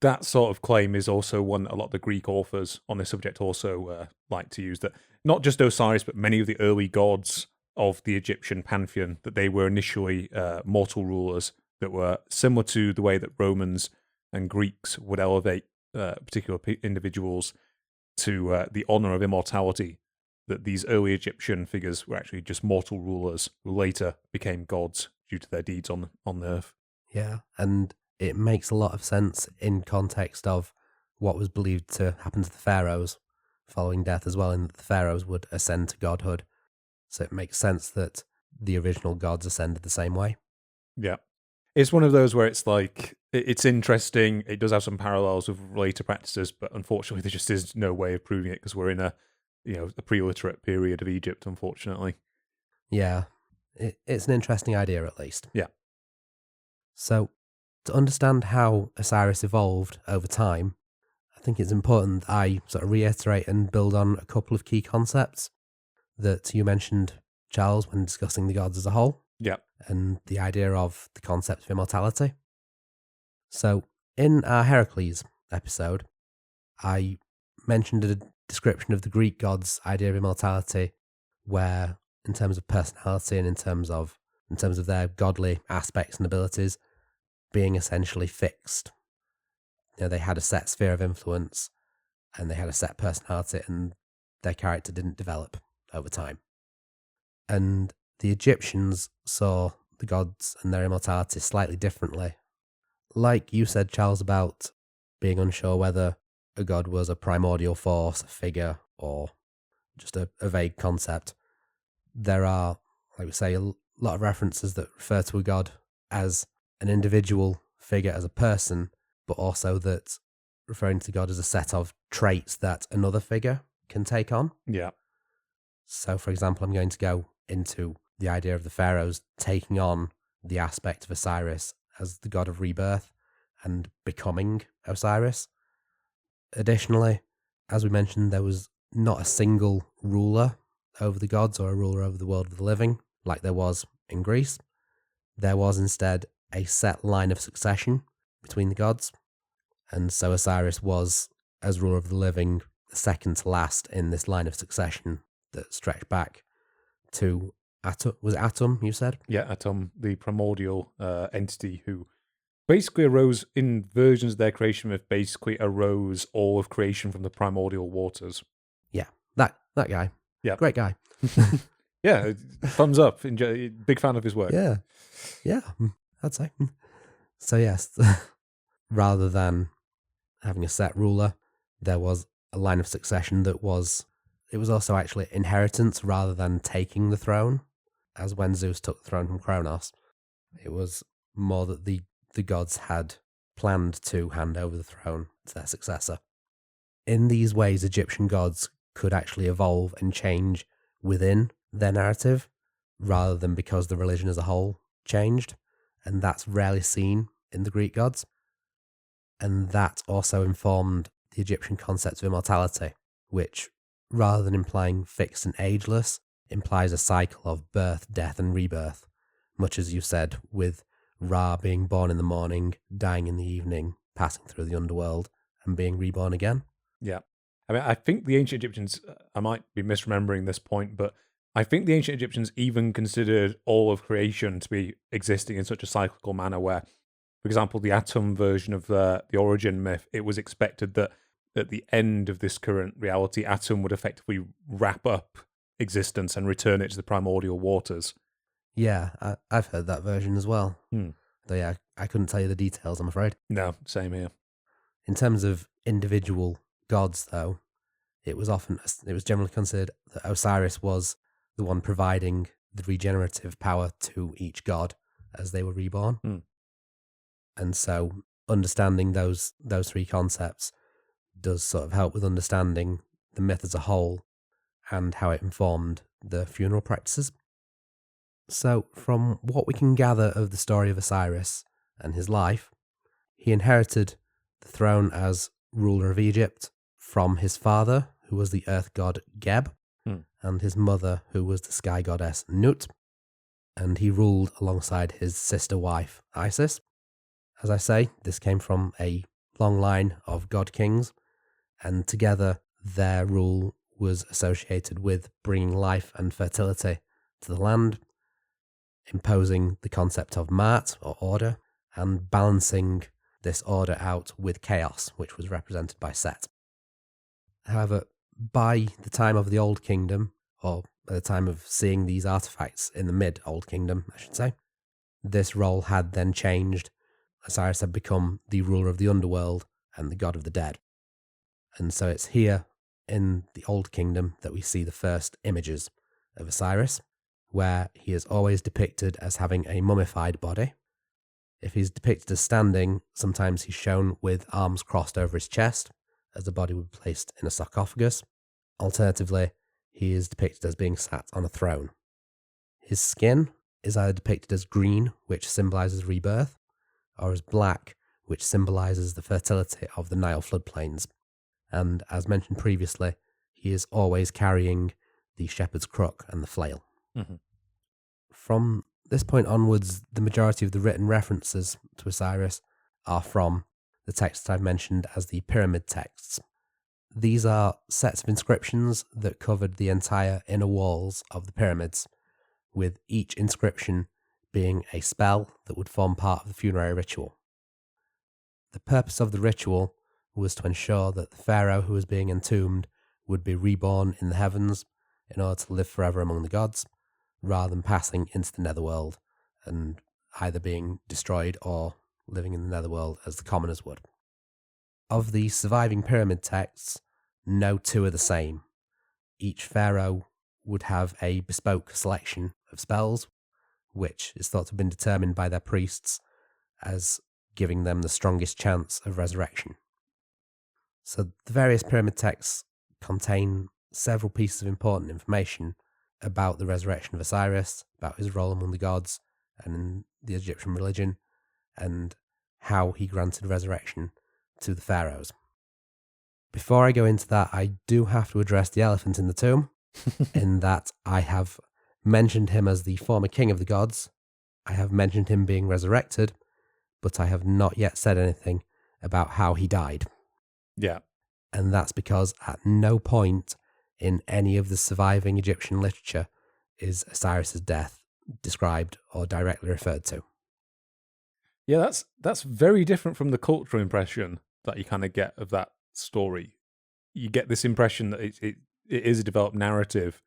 That sort of claim is also one a lot of the Greek authors on this subject also like to use, that not just Osiris, but many of the early gods of the Egyptian pantheon, that they were initially mortal rulers that were similar to the way that Romans and Greeks would elevate particular individuals to the honor of immortality, that these early Egyptian figures were actually just mortal rulers who later became gods due to their deeds on the earth. Yeah, and it makes a lot of sense in context of what was believed to happen to the pharaohs following death as well, in that the pharaohs would ascend to godhood. So it makes sense that the original gods ascended the same way. Yeah. It's one of those where it's like, it's interesting, it does have some parallels with later practices, but unfortunately there just is no way of proving it because we're in a pre-literate period of Egypt, unfortunately. Yeah, it's an interesting idea at least. Yeah. So, to understand how Osiris evolved over time, I think it's important that I sort of reiterate and build on a couple of key concepts that you mentioned, Charles, when discussing the gods as a whole. Yeah. And the idea of the concept of immortality. So, in our Heracles episode, I mentioned a description of the Greek gods' idea of immortality, where, in terms of personality and in terms of their godly aspects and abilities, being essentially fixed. They had a set sphere of influence, and they had a set personality, and their character didn't develop over time. And the Egyptians saw the gods and their immortality slightly differently. Like you said, Charles, about being unsure whether a god was a primordial force, a figure, or just a vague concept, there are, like we say, a lot of references that refer to a god as an individual figure, as a person, but also that referring to God as a set of traits that another figure can take on. Yeah. So, for example, I'm going to go into the idea of the pharaohs taking on the aspect of Osiris as the god of rebirth and becoming Osiris. Additionally, as we mentioned, there was not a single ruler over the gods or a ruler over the world of the living like there was in Greece. There was instead a set line of succession between the gods, and so Osiris was, as ruler of the living, the second to last in this line of succession that stretched back to Atum. Was it Atum, you said? Yeah, Atum, the primordial entity who basically arose in versions of their creation myth, basically arose all of creation from the primordial waters. Yeah, that guy. Yeah. Great guy. Yeah, thumbs up. Big fan of his work. Yeah, I'd say. So yes, rather than having a set ruler, there was a line of succession it was also actually inheritance rather than taking the throne, as when Zeus took the throne from Kronos. It was more that the gods had planned to hand over the throne to their successor. In these ways, Egyptian gods could actually evolve and change within their narrative, rather than because the religion as a whole changed, and that's rarely seen in the Greek gods. And that also informed the Egyptian concept of immortality, which, rather than implying fixed and ageless, implies a cycle of birth, death, and rebirth, much as you said, with Ra being born in the morning, dying in the evening, passing through the underworld, and being reborn again. Yeah. I mean, I think the ancient Egyptians, I might be misremembering this point, but I think the ancient Egyptians even considered all of creation to be existing in such a cyclical manner where, for example, the Atum version of the origin myth, it was expected that at the end of this current reality, Atum would effectively wrap up existence and return it to the primordial waters. Yeah, I've heard that version as well. Hmm. Though, yeah, I couldn't tell you the details, I'm afraid. No, same here. In terms of individual gods, though, it was generally considered that Osiris was the one providing the regenerative power to each god as they were reborn. Hmm. And so understanding those three concepts does sort of help with understanding the myth as a whole and how it informed the funeral practices. So, from what we can gather of the story of Osiris and his life, he inherited the throne as ruler of Egypt from his father, who was the earth god Geb, and his mother, who was the sky goddess Nut, and he ruled alongside his sister wife Isis. As I say, this came from a long line of god kings, and together their rule was associated with bringing life and fertility to the land, imposing the concept of Ma'at, or order, and balancing this order out with chaos, which was represented by Set. However, by the time of the Old Kingdom, or by the time of seeing these artifacts in the mid-Old Kingdom, I should say, this role had then changed. Osiris had become the ruler of the underworld and the god of the dead. And so it's here in the Old Kingdom that we see the first images of Osiris, where he is always depicted as having a mummified body. If he's depicted as standing, sometimes he's shown with arms crossed over his chest, as the body would be placed in a sarcophagus. Alternatively, he is depicted as being sat on a throne. His skin is either depicted as green, which symbolises rebirth, or as black, which symbolises the fertility of the Nile floodplains. And as mentioned previously, he is always carrying the shepherd's crook and the flail. Mm-hmm. From this point onwards, the majority of the written references to Osiris are from the texts I've mentioned as the pyramid texts. These are sets of inscriptions that covered the entire inner walls of the pyramids, with each inscription being a spell that would form part of the funerary ritual. The purpose of the ritual was to ensure that the pharaoh who was being entombed would be reborn in the heavens in order to live forever among the gods, rather than passing into the netherworld and either being destroyed or living in the netherworld as the commoners would. Of the surviving pyramid texts, no two are the same. Each pharaoh would have a bespoke selection of spells, which is thought to have been determined by their priests as giving them the strongest chance of resurrection. So the various pyramid texts contain several pieces of important information about the resurrection of Osiris, about his role among the gods and in the Egyptian religion, and how he granted resurrection to the pharaohs. Before I go into that, I do have to address the elephant in the tomb, in that I have mentioned him as the former king of the gods. I have mentioned him being resurrected, but I have not yet said anything about how he died. Yeah. And that's because at no point in any of the surviving Egyptian literature is Osiris's death described or directly referred to. Yeah, that's very different from the cultural impression that you kind of get of that story. You get this impression that it is a developed narrative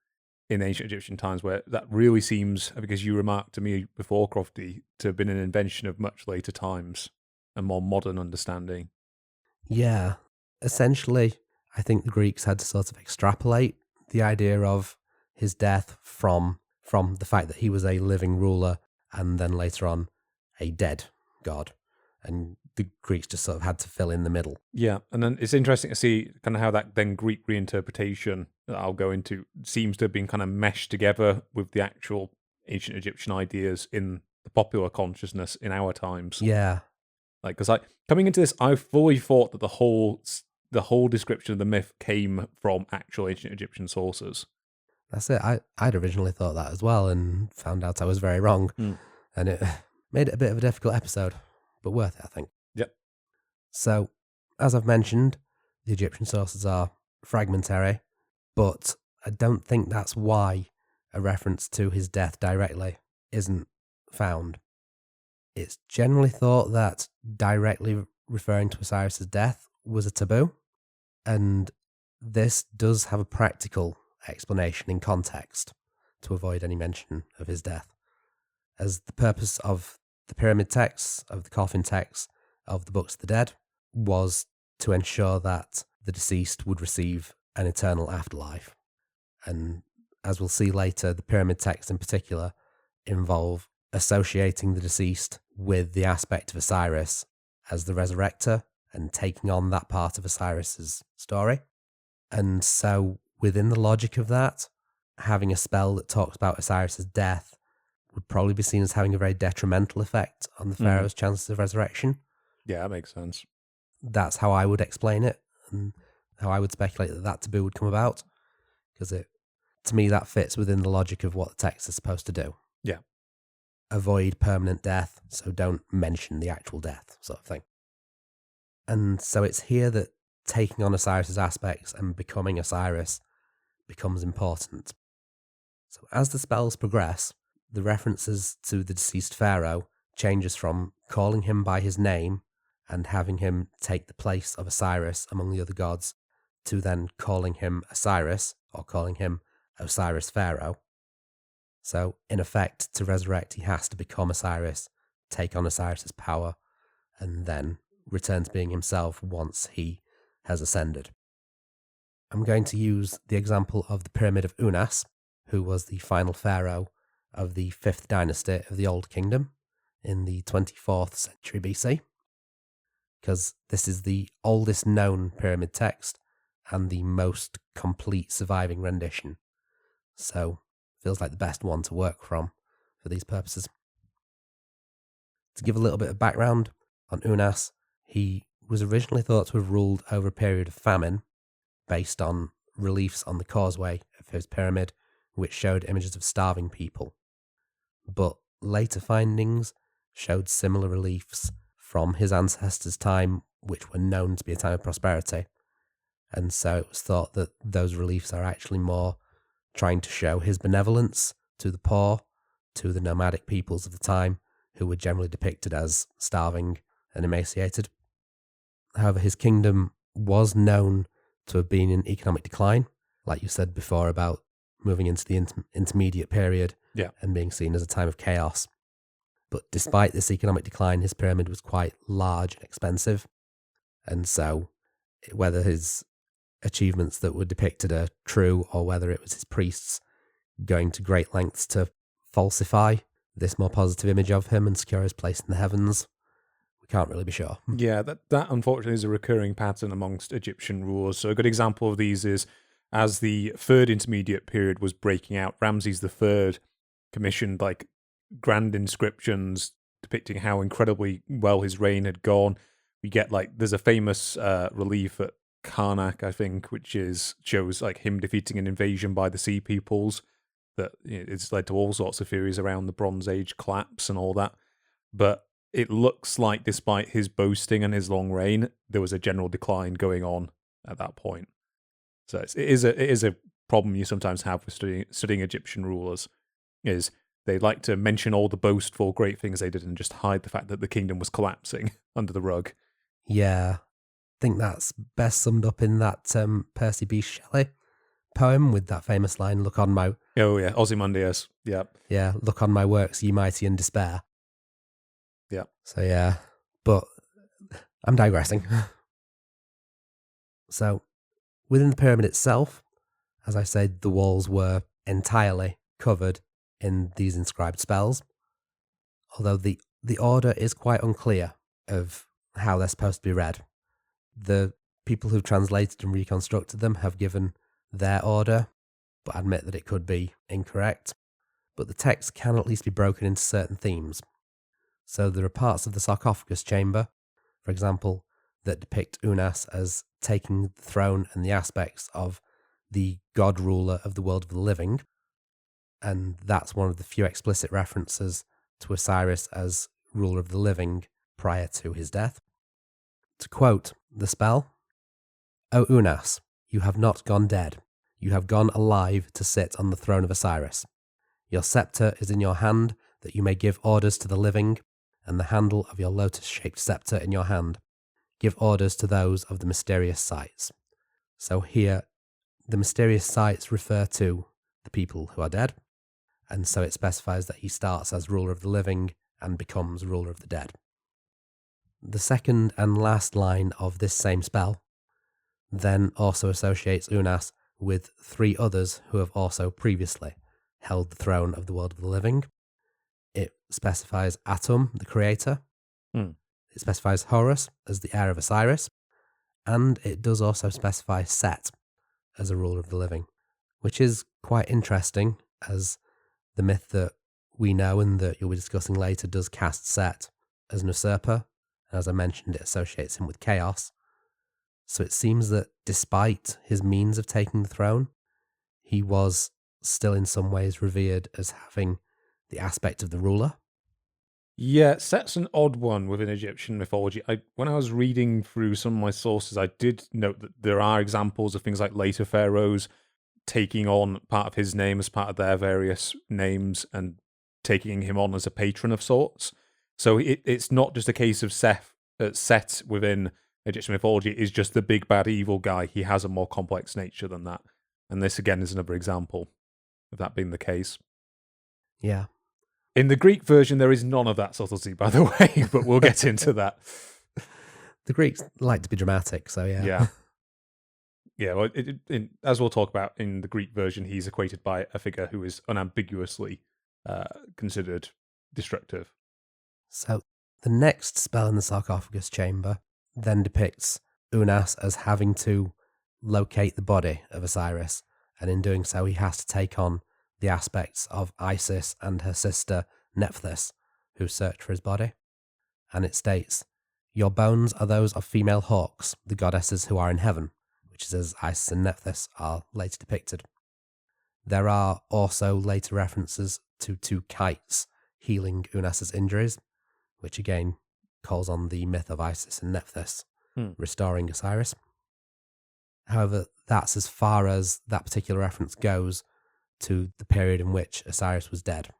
in ancient Egyptian times, where that really seems, because you remarked to me before, Crofty, to have been an invention of much later times and more modern understanding. Yeah, essentially, I think the Greeks had to sort of extrapolate the idea of his death from the fact that he was a living ruler and then later on a dead god. And the Greeks just sort of had to fill in the middle. Yeah, and then it's interesting to see kind of how that then Greek reinterpretation that I'll go into seems to have been kind of meshed together with the actual ancient Egyptian ideas in the popular consciousness in our times. Yeah. Like, because coming into this, I fully thought that the whole description of the myth came from actual ancient Egyptian sources. That's it. I'd originally thought that as well and found out I was very wrong. And it made it a bit of a difficult episode, but worth it, I think. Yep. So, as I've mentioned, the Egyptian sources are fragmentary, but I don't think that's why a reference to his death directly isn't found. It's generally thought that directly referring to Osiris's death was a taboo, and this does have a practical explanation in context to avoid any mention of his death, as the purpose of the pyramid texts, of the coffin texts, of the Books of the Dead was to ensure that the deceased would receive an eternal afterlife. And as we'll see later, the pyramid texts in particular involve associating the deceased with the aspect of Osiris as the resurrector and taking on that part of Osiris's story. And so within the logic of that, having a spell that talks about Osiris's death would probably be seen as having a very detrimental effect on the pharaoh's chances of resurrection. Yeah, that makes sense. That's how I would explain it, and how I would speculate that taboo would come about, because to me that fits within the logic of what the text is supposed to do. Yeah. Avoid permanent death, so don't mention the actual death, sort of thing. And so it's here that taking on Osiris's aspects and becoming Osiris becomes important. So as the spells progress, the references to the deceased pharaoh changes from calling him by his name and having him take the place of Osiris among the other gods to then calling him Osiris or calling him Osiris Pharaoh. So in effect, to resurrect, he has to become Osiris, take on Osiris's power, and then return to being himself once he has ascended. I'm going to use the example of the Pyramid of Unas, who was the final pharaoh of the 5th dynasty of the Old Kingdom in the 24th century BC, because this is the oldest known pyramid text and the most complete surviving rendition. So feels like the best one to work from for these purposes. To give a little bit of background on Unas, he was originally thought to have ruled over a period of famine based on reliefs on the causeway of his pyramid, which showed images of starving people. But later findings showed similar reliefs from his ancestors' time, which were known to be a time of prosperity. And so it was thought that those reliefs are actually more trying to show his benevolence to the poor, to the nomadic peoples of the time, who were generally depicted as starving and emaciated. However, his kingdom was known to have been in economic decline, like you said before about moving into the intermediate period and being seen as a time of chaos. But despite this economic decline, his pyramid was quite large and expensive. And so whether his achievements that were depicted are true or whether it was his priests going to great lengths to falsify this more positive image of him and secure his place in the heavens, we can't really be sure. Yeah, that unfortunately is a recurring pattern amongst Egyptian rulers. So a good example of these is, as the 3rd intermediate period was breaking out, Ramses III commissioned like grand inscriptions depicting how incredibly well his reign had gone. We get there's a famous relief at Karnak, I think, which shows like him defeating an invasion by the Sea Peoples. That it's led to all sorts of theories around the Bronze Age collapse and all that. But it looks like, despite his boasting and his long reign, there was a general decline going on at that point. So it is a problem you sometimes have with studying Egyptian rulers, is they like to mention all the boastful great things they did and just hide the fact that the kingdom was collapsing under the rug. Yeah, I think that's best summed up in that Percy Bysshe Shelley poem with that famous line, "Look on my..." Oh yeah, Ozymandias. Yeah. Yeah, "Look on my works, ye mighty in despair." Yeah. So yeah, but I'm digressing. So within the pyramid itself, as I said, the walls were entirely covered in these inscribed spells, although the order is quite unclear of how they're supposed to be read. The people who've translated and reconstructed them have given their order, but admit that it could be incorrect. But the text can at least be broken into certain themes. So there are parts of the sarcophagus chamber, for example, that depict Unas as taking the throne and the aspects of the god ruler of the world of the living, and that's one of the few explicit references to Osiris as ruler of the living prior to his death. To quote the spell, "O Unas, you have not gone dead. You have gone alive to sit on the throne of Osiris. Your scepter is in your hand that you may give orders to the living, and the handle of your lotus-shaped scepter in your hand. Give orders to those of the mysterious sights." So here, The mysterious sites refer to the people who are dead, and so it specifies that he starts as ruler of the living and becomes ruler of the dead. The second and last line of this same spell then also associates Unas with 3 others who have also previously held the throne of the world of the living. It specifies Atum, the creator. It specifies Horus as the heir of Osiris. And it does also specify Set as a ruler of the living, which is quite interesting, as the myth that we know and that you'll be discussing later does cast Set as an usurper. And as I mentioned, it associates him with chaos. So it seems that despite his means of taking the throne, he was still in some ways revered as having the aspect of the ruler. Yeah, Set's an odd one within Egyptian mythology. When I was reading through some of my sources, I did note that there are examples of things like later pharaohs taking on part of his name as part of their various names and taking him on as a patron of sorts. So it's not just a case of Set within Egyptian mythology is just the big bad evil guy. He has a more complex nature than that. And this again is another example of that being the case. Yeah. In the Greek version, there is none of that subtlety, by the way, but we'll get into that. The Greeks like to be dramatic, so yeah. Yeah. Yeah, well, as we'll talk about, in the Greek version, he's equated by a figure who is unambiguously considered destructive. So the next spell in the sarcophagus chamber then depicts Unas as having to locate the body of Osiris, and in doing so he has to take on the aspects of Isis and her sister Nephthys, who search for his body. And it states, "Your bones are those of female hawks, the goddesses who are in heaven," which is as Isis and Nephthys are later depicted. There are also later references to 2 kites healing Unas's injuries, which again calls on the myth of Isis and Nephthys restoring Osiris. However, that's as far as that particular reference goes to the period in which Osiris was dead.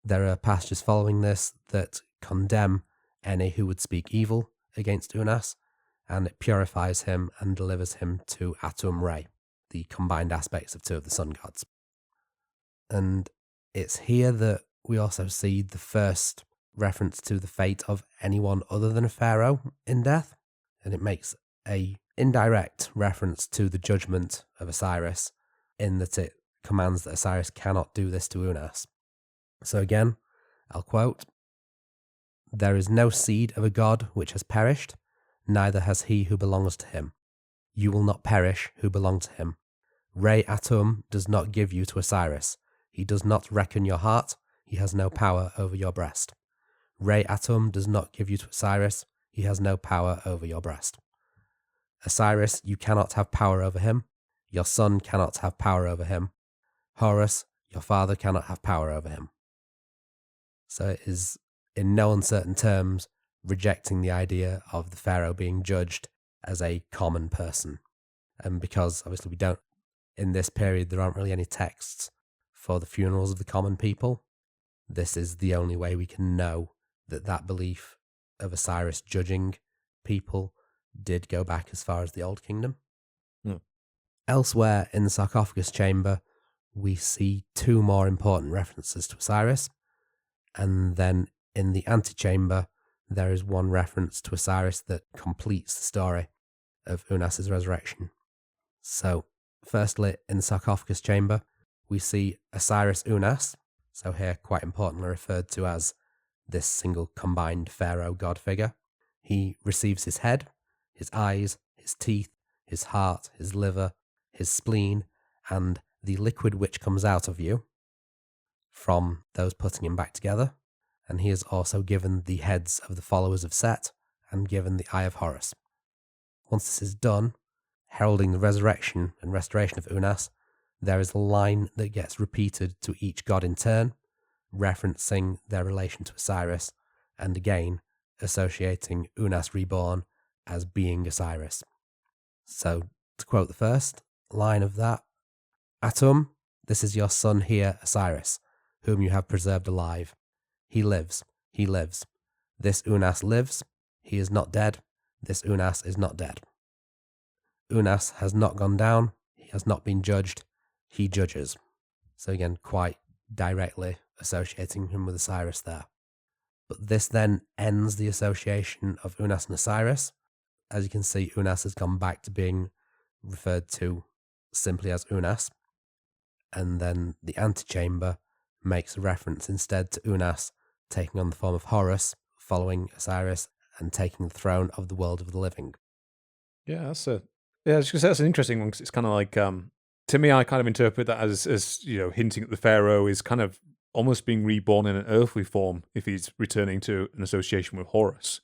There are passages following this that condemn any who would speak evil against Unas, and it purifies him and delivers him to Atum Re, the combined aspects of 2 of the sun gods. And it's here that we also see the first reference to the fate of anyone other than a pharaoh in death, and it makes a indirect reference to the judgment of Osiris in that it commands that Osiris cannot do this to Unas. So again, I'll quote, "There is no seed of a god which has perished, neither has he who belongs to him. You will not perish who belong to him. Re Atum does not give you to Osiris. He does not reckon your heart. He has no power over your breast. Re Atum does not give you to Osiris. He has no power over your breast. Osiris, you cannot have power over him. Your son cannot have power over him. Horus, your father cannot have power over him." So it is, in no uncertain terms, rejecting the idea of the pharaoh being judged as a common person. And because obviously we don't, in this period, there aren't really any texts for the funerals of the common people, this is the only way we can know that that belief of Osiris judging people did go back as far as the Old Kingdom. Elsewhere in the sarcophagus chamber, we see 2 more important references to Osiris, and then in the antechamber, there is 1 reference to Osiris that completes the story of Unas's resurrection. So, firstly, in the sarcophagus chamber, we see Osiris Unas, so here quite importantly referred to as this single combined pharaoh god figure. He receives his head, his eyes, his teeth, his heart, his liver, his spleen, and the liquid which comes out of you from those putting him back together, and he is also given the heads of the followers of Set and given the eye of Horus. Once this is done, heralding the resurrection and restoration of Unas, there is a line that gets repeated to each god in turn, referencing their relation to Osiris, and again associating Unas reborn as being Osiris. So, to quote the first line of that, "Atum, this is your son here, Osiris, whom you have preserved alive. He lives, he lives. This Unas lives, he is not dead, this Unas is not dead. Unas has not gone down, he has not been judged, he judges. So again, quite directly associating him with Osiris there. But this then ends the association of Unas and Osiris. As you can see, Unas has gone back to being referred to simply as Unas. And then the antechamber makes a reference instead to Unas taking on the form of Horus, following Osiris and taking the throne of the world of the living. Yeah, I was gonna say that's an interesting one because it's kind of like to me, I kind of interpret that as hinting at the pharaoh is kind of almost being reborn in an earthly form if he's returning to an association with Horus.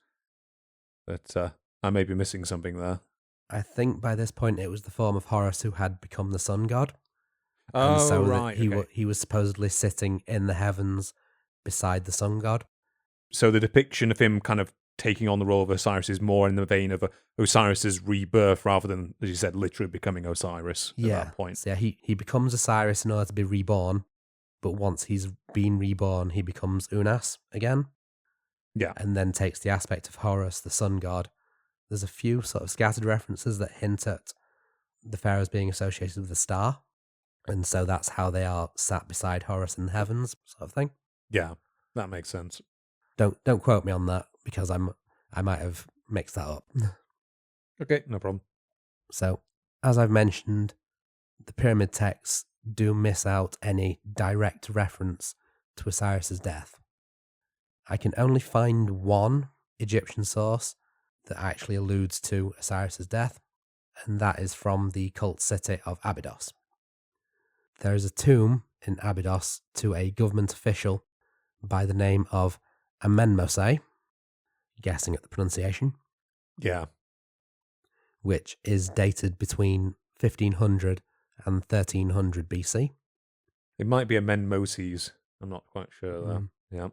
But I may be missing something there. I think by this point it was the form of Horus who had become the sun god. Oh, and so right. He was supposedly sitting in the heavens beside the sun god. So the depiction of him kind of taking on the role of Osiris is more in the vein of Osiris's rebirth rather than, as you said, literally becoming Osiris at that point. So he becomes Osiris in order to be reborn, but once he's been reborn, he becomes Unas again. Yeah. And then takes the aspect of Horus, the sun god. There's a few sort of scattered references that hint at the pharaohs being associated with the star. And so that's how they are sat beside Horus in the heavens, sort of thing. Yeah, that makes sense. Don't quote me on that because I might have mixed that up. Okay, no problem. So, as I've mentioned, the pyramid texts do miss out any direct reference to Osiris's death. I can only find one Egyptian source that actually alludes to Osiris's death, and that is from the cult city of Abydos. There is a tomb in Abydos to a government official by the name of Amenmose, guessing at the pronunciation. Yeah. Which is dated between 1500 and 1300 BC. It might be Amenmoses. I'm not quite sure though. Yeah.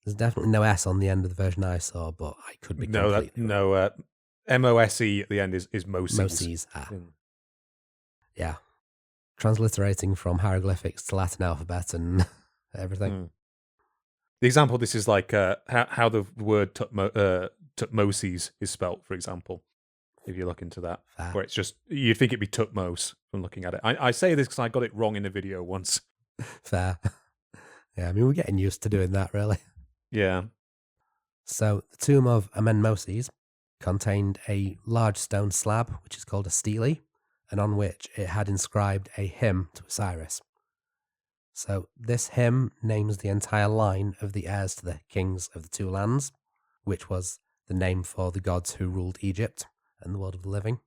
There's definitely no S on the end of the version I saw, but I could be completely wrong. M-O-S-E at the end is Moses. Moses. Yeah. Transliterating from hieroglyphics to Latin alphabet and everything. The example, this is like how the word Tutmosis is spelt, for example, if you look into that. Fair. Where it's just, you'd think it'd be Tutmos from looking at it. I say this because I got it wrong in a video once. Fair. Yeah, I mean, we're getting used to doing that, really. Yeah. So, the tomb of Amenmoses contained a large stone slab, which is called a stele, and on which it had inscribed a hymn to Osiris. So this hymn names the entire line of the heirs to the kings of the two lands, which was the name for the gods who ruled Egypt and the world of the living.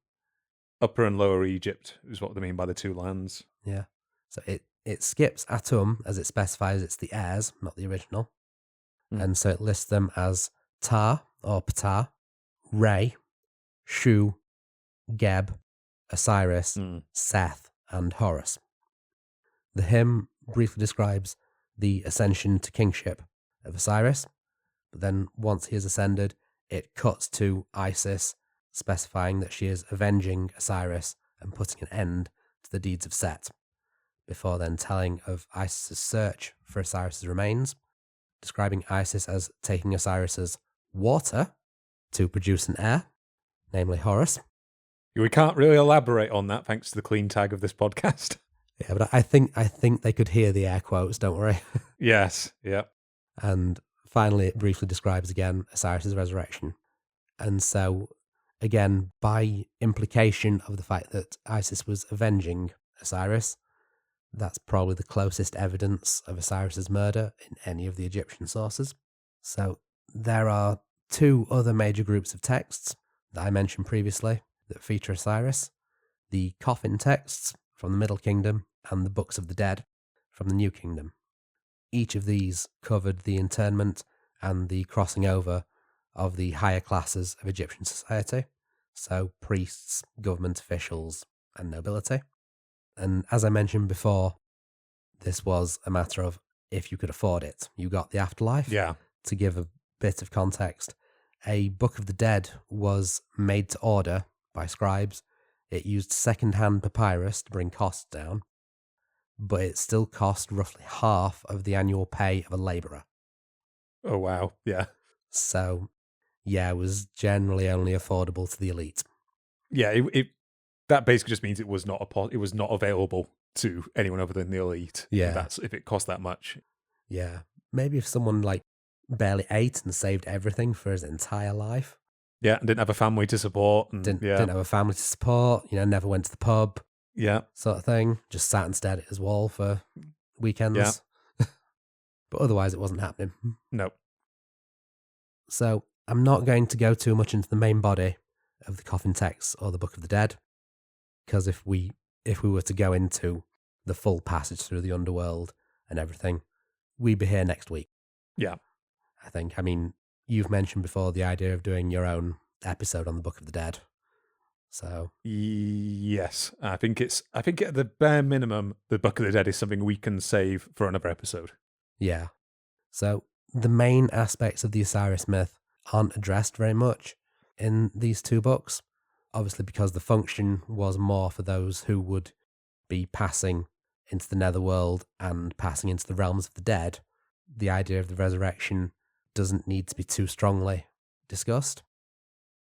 Upper and Lower Egypt is what they mean by the two lands. Yeah. So it skips Atum as it specifies it's the heirs, not the original. And so it lists them as Ta or Ptah, Re, Shu, Geb, Osiris, Seth, and Horus. The hymn briefly describes the ascension to kingship of Osiris, but then once he has ascended, it cuts to Isis, specifying that she is avenging Osiris and putting an end to the deeds of Set, before then telling of Isis's search for Osiris's remains, describing Isis as taking Osiris's water to produce an heir, namely Horus. We can't really elaborate on that thanks to the clean tag of this podcast. Yeah, but I think they could hear the air quotes, don't worry. Yes, yeah. And finally, it briefly describes again Osiris' resurrection. And so, again, by implication of the fact that Isis was avenging Osiris, that's probably the closest evidence of Osiris' murder in any of the Egyptian sources. So there are two other major groups of texts that I mentioned previously that feature Osiris: the coffin texts from the Middle Kingdom and the Books of the Dead from the New Kingdom. Each of these covered the internment and the crossing over of the higher classes of Egyptian society, so priests, government officials, and nobility. And as I mentioned before, this was a matter of if you could afford it. You got the afterlife. Yeah. To give a bit of context, a Book of the Dead was made to order by scribes. It used second-hand papyrus to bring costs down, but it still cost roughly half of the annual pay of a labourer. Oh, wow. Yeah. So, yeah, it was generally only affordable to the elite. Yeah, that basically just means it was not it was not available to anyone other than the elite. Yeah. That's if it cost that much. Yeah. Maybe if someone like barely ate and saved everything for his entire life. Yeah, and didn't have a family to support. And, Didn't have a family to support, never went to the pub. Yeah. Sort of thing. Just sat and stared at his wall for weekends. Yeah. But otherwise it wasn't happening. No. So I'm not going to go too much into the main body of the coffin text or the Book of the Dead, because if we were to go into the full passage through the underworld and everything, we'd be here next week. Yeah. I think. I mean, you've mentioned before the idea of doing your own episode on the Book of the Dead. So yes, I think at the bare minimum, the Book of the Dead is something we can save for another episode. Yeah. So the main aspects of the Osiris myth aren't addressed very much in these two books, obviously because the function was more for those who would be passing into the netherworld and passing into the realms of the dead. The idea of the resurrection doesn't need to be too strongly discussed.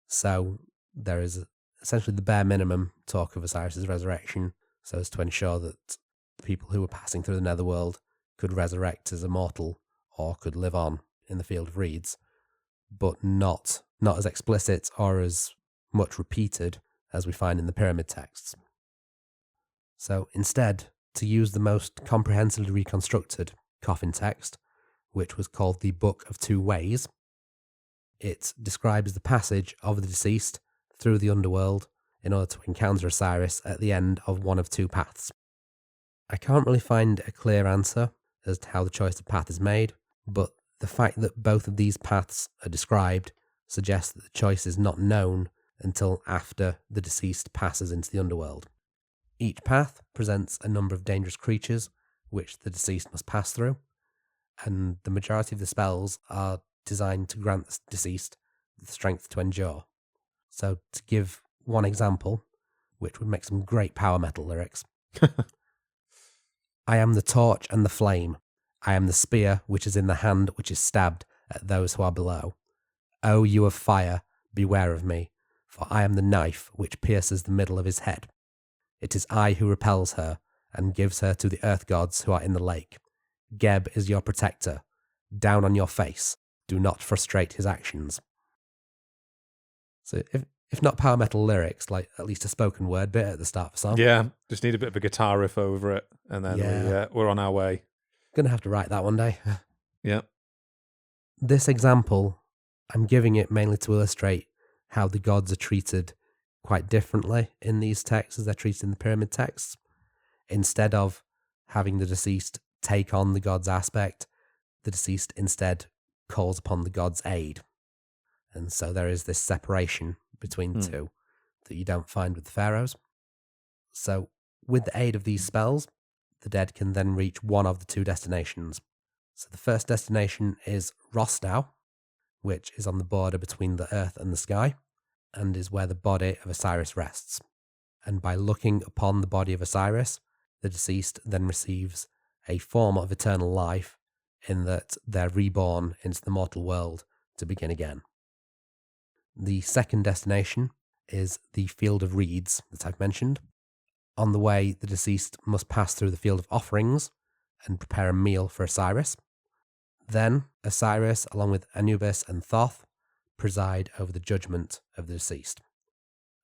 So there is essentially the bare minimum talk of Osiris's resurrection, so as to ensure that the people who were passing through the netherworld could resurrect as immortal or could live on in the field of reeds, but not as explicit or as much repeated as we find in the pyramid texts. So instead, to use the most comprehensively reconstructed coffin text, which was called the Book of Two Ways, it describes the passage of the deceased through the underworld in order to encounter Osiris at the end of one of two paths. I can't really find a clear answer as to how the choice of path is made, but the fact that both of these paths are described suggests that the choice is not known until after the deceased passes into the underworld. Each path presents a number of dangerous creatures which the deceased must pass through, and the majority of the spells are designed to grant the deceased the strength to endure. So to give one example, which would make some great power metal lyrics. I am the torch and the flame. I am the spear which is in the hand which is stabbed at those who are below. O you of fire, beware of me, for I am the knife which pierces the middle of his head. It is I who repels her and gives her to the earth gods who are in the lake. Geb is your protector. Down on your face. Do not frustrate his actions. So if not power metal lyrics, like at least a spoken word bit at the start of a song. Yeah, just need a bit of a guitar riff over it, and then we're on our way. Gonna have to write that one day. Yeah. This example, I'm giving it mainly to illustrate how the gods are treated quite differently in these texts as they're treated in the pyramid texts. Instead of having the deceased take on the god's aspect, the deceased instead calls upon the god's aid. And so there is this separation between the two that you don't find with the pharaohs. So with the aid of these spells, the dead can then reach one of the two destinations. So the first destination is Rostau, which is on the border between the earth and the sky, and is where the body of Osiris rests. And by looking upon the body of Osiris, the deceased then receives a form of eternal life in that they're reborn into the mortal world to begin again. The second destination is the field of reeds that I've mentioned. On the way, the deceased must pass through the field of offerings and prepare a meal for Osiris. Then Osiris, along with Anubis and Thoth, preside over the judgment of the deceased.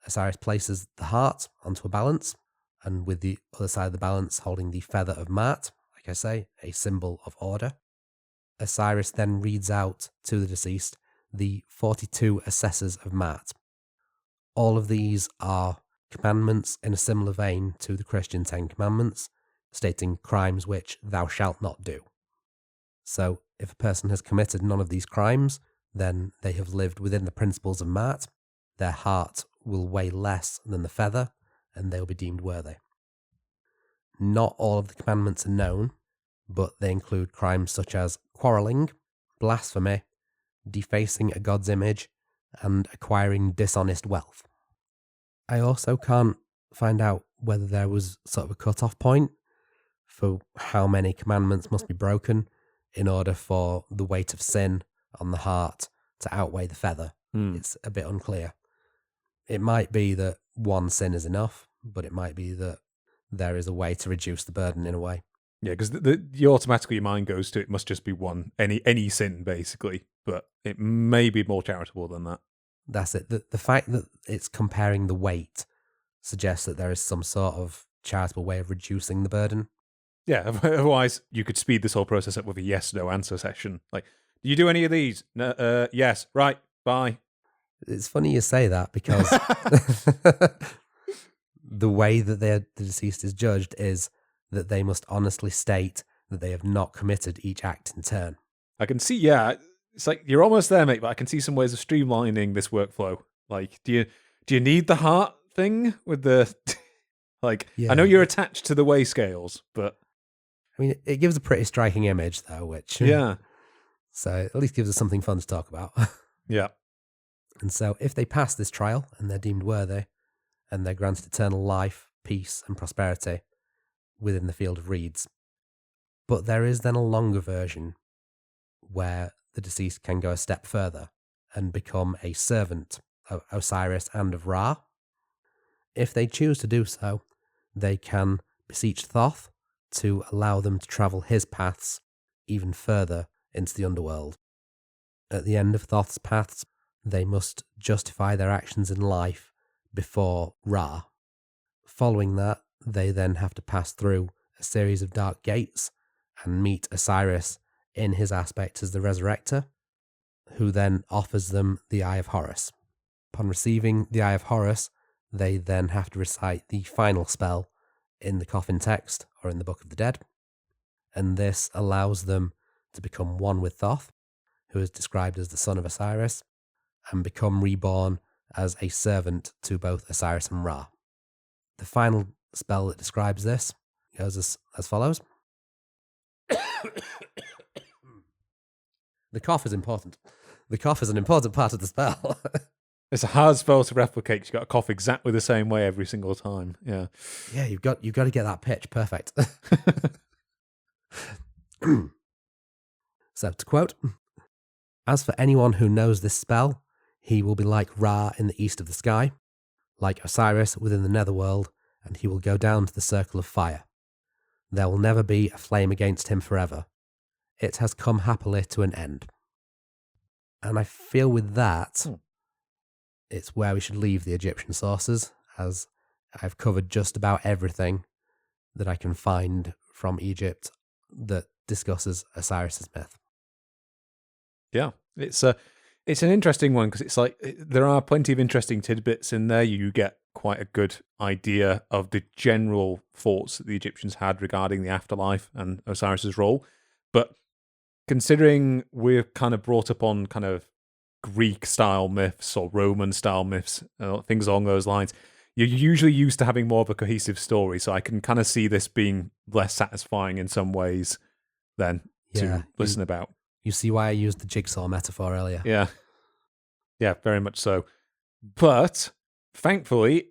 Osiris places the heart onto a balance, and with the other side of the balance holding the feather of Ma'at, like I say, a symbol of order. Osiris then reads out to the deceased the 42 assessors of Ma'at. All of these are commandments in a similar vein to the Christian 10 Commandments, stating crimes which thou shalt not do. So, if a person has committed none of these crimes, then they have lived within the principles of Ma'at, their heart will weigh less than the feather, and they will be deemed worthy. Not all of the commandments are known, but they include crimes such as quarrelling, blasphemy, defacing a god's image, and acquiring dishonest wealth. I also can't find out whether there was sort of a cut-off point for how many commandments must be broken in order for the weight of sin on the heart to outweigh the feather. It's a bit unclear. It might be that one sin is enough, but it might be that there is a way to reduce the burden in a way. Yeah, because you automatically your mind goes to it must just be one, any sin, basically. But it may be more charitable than that. That's it. The fact that it's comparing the weight suggests that there is some sort of charitable way of reducing the burden. Yeah, otherwise you could speed this whole process up with a yes/no answer session. Like, do you do any of these? No, yes. Right. Bye. It's funny you say that because the way that the deceased is judged is that they must honestly state that they have not committed each act in turn. I can see, yeah, it's like you're almost there, mate, but I can see some ways of streamlining this workflow. Like, do you need the heart thing with the like? Yeah. I know you're attached to the weigh scales, but I mean, it gives a pretty striking image, though. Which so at least gives us something fun to talk about. Yeah. And so, if they pass this trial and they're deemed worthy, and they're granted eternal life, peace, and prosperity within the field of reeds. But there is then a longer version where the deceased can go a step further and become a servant of Osiris and of Ra. If they choose to do so, they can beseech Thoth to allow them to travel his paths even further into the underworld. At the end of Thoth's paths, they must justify their actions in life before Ra. Following that, they then have to pass through a series of dark gates and meet Osiris in his aspect as the Resurrector, who then offers them the Eye of Horus. Upon receiving the Eye of Horus, they then have to recite the final spell in the coffin text or in the Book of the Dead, and this allows them to become one with Thoth, who is described as the son of Osiris, and become reborn as a servant to both Osiris and Ra. The final spell that describes this goes as follows. The cough is important. The cough is an important part of the spell. It's a hard spell to replicate. You've got to cough exactly the same way every single time. Yeah. Yeah, you've got to get that pitch perfect. So, to quote, "As for anyone who knows this spell, he will be like Ra in the east of the sky, like Osiris within the netherworld, and he will go down to the circle of fire. There will never be a flame against him forever. It has come happily to an end." And I feel with that, it's where we should leave the Egyptian sources, as I've covered just about everything that I can find from Egypt that discusses Osiris's myth. Yeah, it's an interesting one because it's like there are plenty of interesting tidbits in there. You get quite a good idea of the general thoughts that the Egyptians had regarding the afterlife and Osiris's role. But considering we're kind of brought up on kind of Greek-style myths or Roman-style myths, things along those lines, you're usually used to having more of a cohesive story. So I can kind of see this being less satisfying in some ways than to listen about. You see why I used the jigsaw metaphor earlier. Yeah. Yeah, very much so. But thankfully,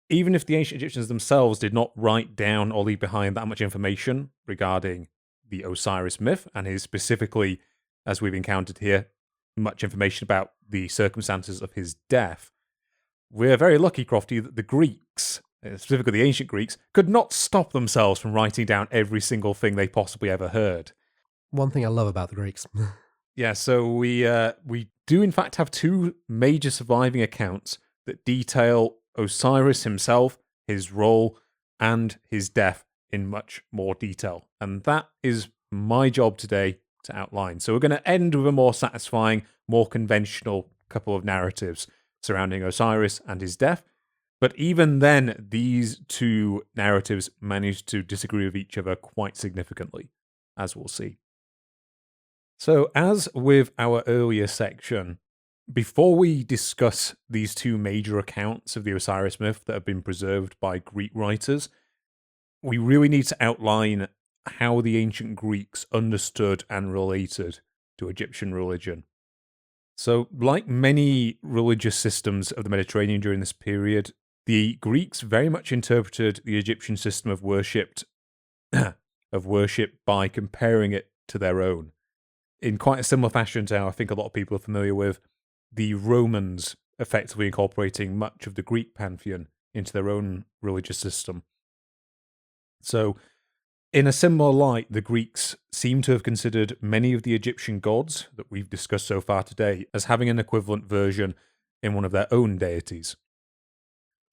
even if the ancient Egyptians themselves did not write down or leave behind that much information regarding the Osiris myth, and his specifically, as we've encountered here, much information about the circumstances of his death, we're very lucky, Crofty, that the Greeks, specifically the ancient Greeks, could not stop themselves from writing down every single thing they possibly ever heard. One thing I love about the Greeks. Yeah, so we do in fact have two major surviving accounts that detail Osiris himself, his role, and his death in much more detail. And that is my job today to outline. So we're going to end with a more satisfying, more conventional couple of narratives surrounding Osiris and his death. But even then, these two narratives manage to disagree with each other quite significantly, as we'll see. So, as with our earlier section, before we discuss these two major accounts of the Osiris myth that have been preserved by Greek writers, we really need to outline how the ancient Greeks understood and related to Egyptian religion. So, like many religious systems of the Mediterranean during this period, the Greeks very much interpreted the Egyptian system of worship by comparing it to their own. In quite a similar fashion to how I think a lot of people are familiar with the Romans effectively incorporating much of the Greek pantheon into their own religious system. So, in a similar light, the Greeks seem to have considered many of the Egyptian gods that we've discussed so far today as having an equivalent version in one of their own deities.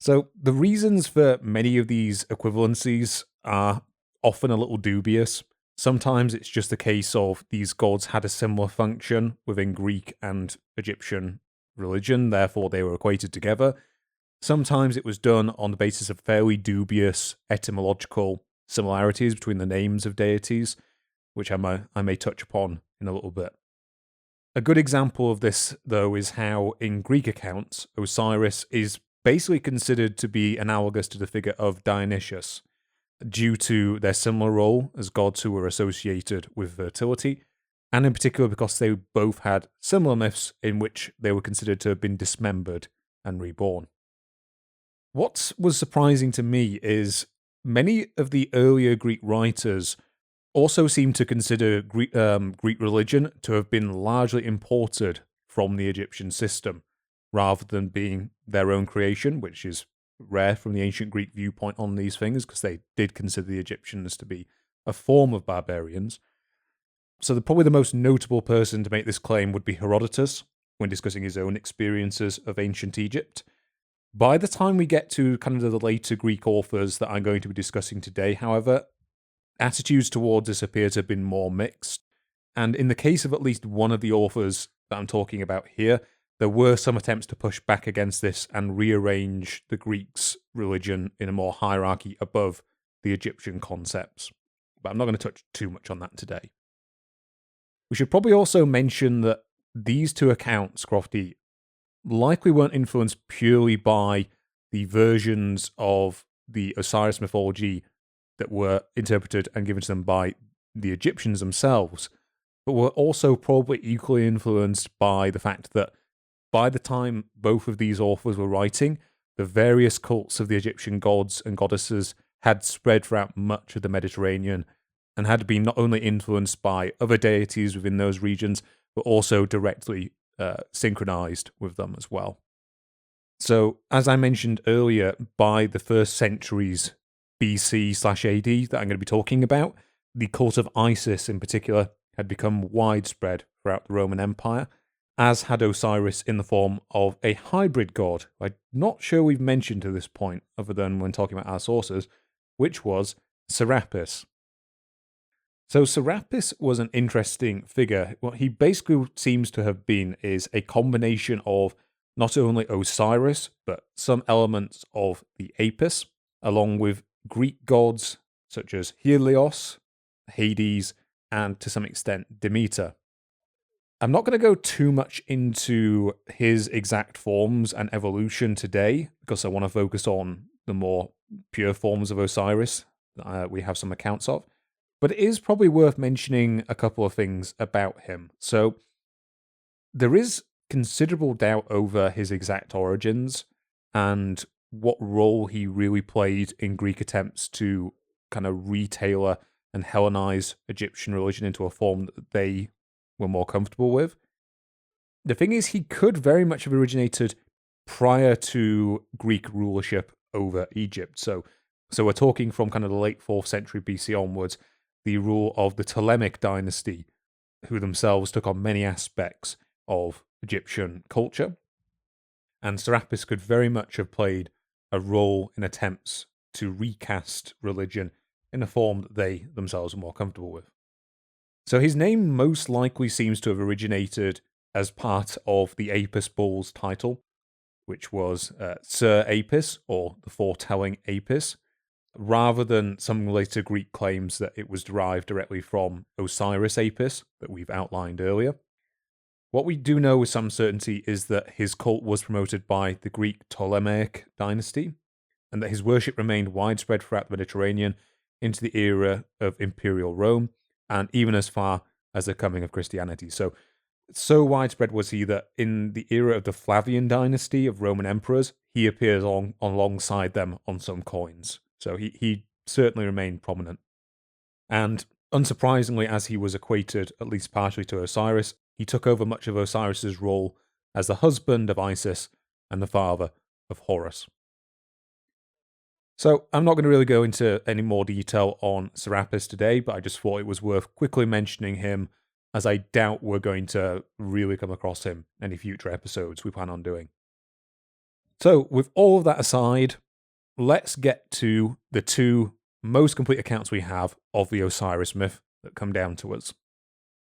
So, the reasons for many of these equivalencies are often a little dubious. Sometimes it's just a case of these gods had a similar function within Greek and Egyptian religion, therefore they were equated together. Sometimes it was done on the basis of fairly dubious etymological similarities between the names of deities, which I may touch upon in a little bit. A good example of this, though, is how in Greek accounts, Osiris is basically considered to be analogous to the figure of Dionysius, due to their similar role as gods who were associated with fertility, and in particular because they both had similar myths in which they were considered to have been dismembered and reborn. What was surprising to me is many of the earlier Greek writers also seem to consider Greek religion to have been largely imported from the Egyptian system, rather than being their own creation, which is rare from the ancient Greek viewpoint on these things, because they did consider the Egyptians to be a form of barbarians. So probably the most notable person to make this claim would be Herodotus, when discussing his own experiences of ancient Egypt. By the time we get to kind of the later Greek authors that I'm going to be discussing today, however, attitudes towards this appear to have been more mixed. And in the case of at least one of the authors that I'm talking about here, there were some attempts to push back against this and rearrange the Greeks' religion in a more hierarchy above the Egyptian concepts. But I'm not going to touch too much on that today. We should probably also mention that these two accounts, Crofty, likely weren't influenced purely by the versions of the Osiris mythology that were interpreted and given to them by the Egyptians themselves, but were also probably equally influenced by the fact that by the time both of these authors were writing, the various cults of the Egyptian gods and goddesses had spread throughout much of the Mediterranean and had been not only influenced by other deities within those regions, but also directly synchronized with them as well. So, as I mentioned earlier, by the first centuries BC/AD that I'm going to be talking about, the cult of Isis in particular had become widespread throughout the Roman Empire, as had Osiris in the form of a hybrid god I'm not sure we've mentioned to this point, other than when talking about our sources, which was Serapis. So Serapis was an interesting figure. What he basically seems to have been is a combination of not only Osiris, but some elements of the Apis, along with Greek gods such as Helios, Hades, and to some extent Demeter. I'm not going to go too much into his exact forms and evolution today, because I want to focus on the more pure forms of Osiris that we have some accounts of. But it is probably worth mentioning a couple of things about him. So, there is considerable doubt over his exact origins and what role he really played in Greek attempts to kind of retailer and Hellenize Egyptian religion into a form that they were more comfortable with. The thing is, he could very much have originated prior to Greek rulership over Egypt. So we're talking from kind of the late 4th century BC onwards, the rule of the Ptolemaic dynasty, who themselves took on many aspects of Egyptian culture. And Serapis could very much have played a role in attempts to recast religion in a form that they themselves were more comfortable with. So his name most likely seems to have originated as part of the Apis Bull's title, which was Sir Apis, or the foretelling Apis, rather than some later Greek claims that it was derived directly from Osiris Apis that we've outlined earlier. What we do know with some certainty is that his cult was promoted by the Greek Ptolemaic dynasty, and that his worship remained widespread throughout the Mediterranean into the era of Imperial Rome, and even as far as the coming of Christianity. So widespread was he that in the era of the Flavian dynasty of Roman emperors, he appears alongside them on some coins. So he certainly remained prominent. And unsurprisingly, as he was equated, at least partially, to Osiris, he took over much of Osiris's role as the husband of Isis and the father of Horus. So I'm not going to really go into any more detail on Serapis today, but I just thought it was worth quickly mentioning him, as I doubt we're going to really come across him in any future episodes we plan on doing. So with all of that aside, let's get to the two most complete accounts we have of the Osiris myth that come down to us.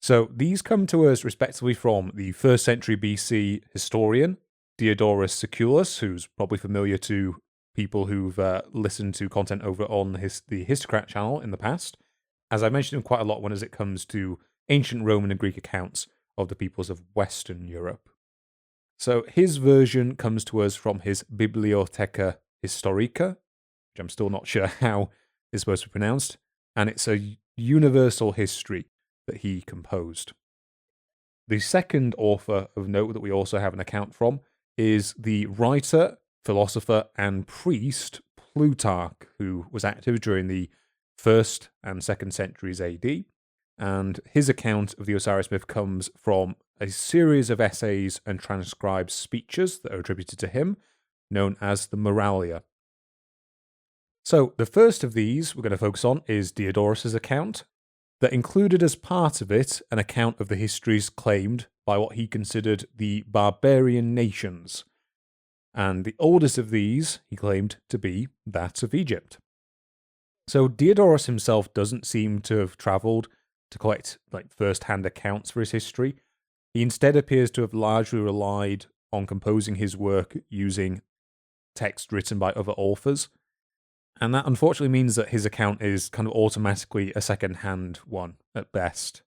So these come to us respectively from the 1st century BC historian, Diodorus Siculus, who's probably familiar to people who've listened to content over on the Histocrat channel in the past. As I mentioned him quite a lot when as it comes to ancient Roman and Greek accounts of the peoples of Western Europe. So his version comes to us from his Bibliotheca Historica, which I'm still not sure how is supposed to be pronounced, and it's a universal history that he composed. The second author of note that we also have an account from is the writer, philosopher, and priest Plutarch, who was active during the 1st and 2nd centuries AD, and his account of the Osiris myth comes from a series of essays and transcribed speeches that are attributed to him, known as the Moralia. So the first of these we're going to focus on is Diodorus' account, that included as part of it an account of the histories claimed by what he considered the barbarian nations, and the oldest of these he claimed to be that of Egypt. So Diodorus himself doesn't seem to have travelled to collect first-hand accounts for his history. He instead appears to have largely relied on composing his work using text written by other authors, and that unfortunately means that his account is kind of automatically a second-hand one at best.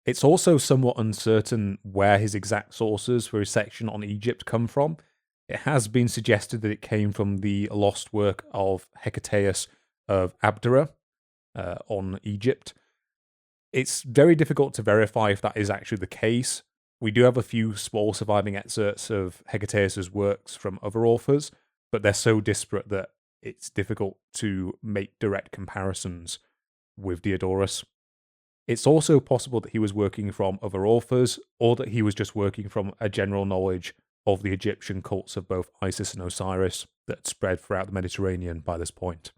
It's also somewhat uncertain where his exact sources for his section on Egypt come from. It has been suggested that it came from the lost work of Hecataeus of Abdera on Egypt. It's very difficult to verify if that is actually the case. We do have a few small surviving excerpts of Hecataeus' works from other authors, but they're so disparate that it's difficult to make direct comparisons with Diodorus. It's also possible that he was working from other authors, or that he was just working from a general knowledge of the Egyptian cults of both Isis and Osiris that spread throughout the Mediterranean by this point.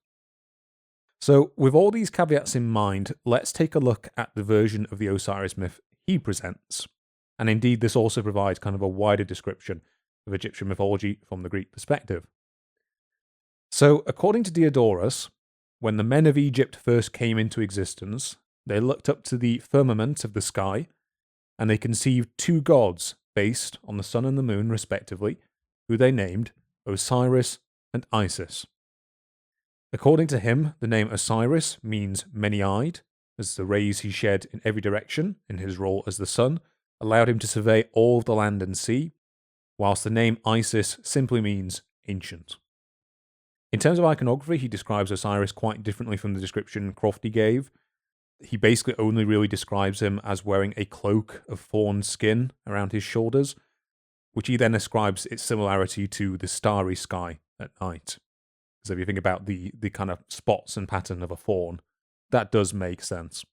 So, with all these caveats in mind, let's take a look at the version of the Osiris myth he presents. And indeed, this also provides kind of a wider description of Egyptian mythology from the Greek perspective. So, according to Diodorus, when the men of Egypt first came into existence, they looked up to the firmament of the sky, and they conceived two gods based on the sun and the moon, respectively, who they named Osiris and Isis. According to him, the name Osiris means many-eyed, as the rays he shed in every direction in his role as the sun allowed him to survey all of the land and sea, whilst the name Isis simply means ancient. In terms of iconography, he describes Osiris quite differently from the description Crofty gave. He basically only really describes him as wearing a cloak of fawn skin around his shoulders, which he then ascribes its similarity to the starry sky at night. So if you think about the kind of spots and pattern of a fawn, that does make sense.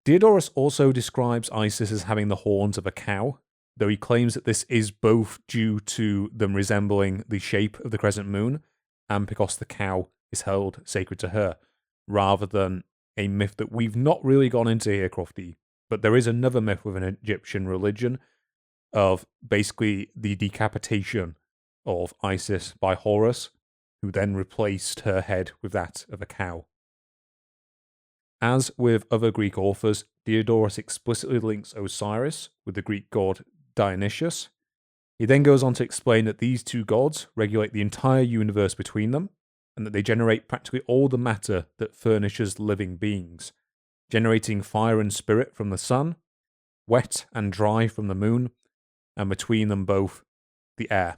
Diodorus also describes Isis as having the horns of a cow, though he claims that this is both due to them resembling the shape of the crescent moon and because the cow is held sacred to her, rather than a myth that we've not really gone into here, Crofty. But there is another myth within Egyptian religion of basically the decapitation of Isis by Horus, who then replaced her head with that of a cow. As with other Greek authors, Diodorus explicitly links Osiris with the Greek god Dionysius. He then goes on to explain that these two gods regulate the entire universe between them, and that they generate practically all the matter that furnishes living beings, generating fire and spirit from the sun, wet and dry from the moon, and between them both, the air.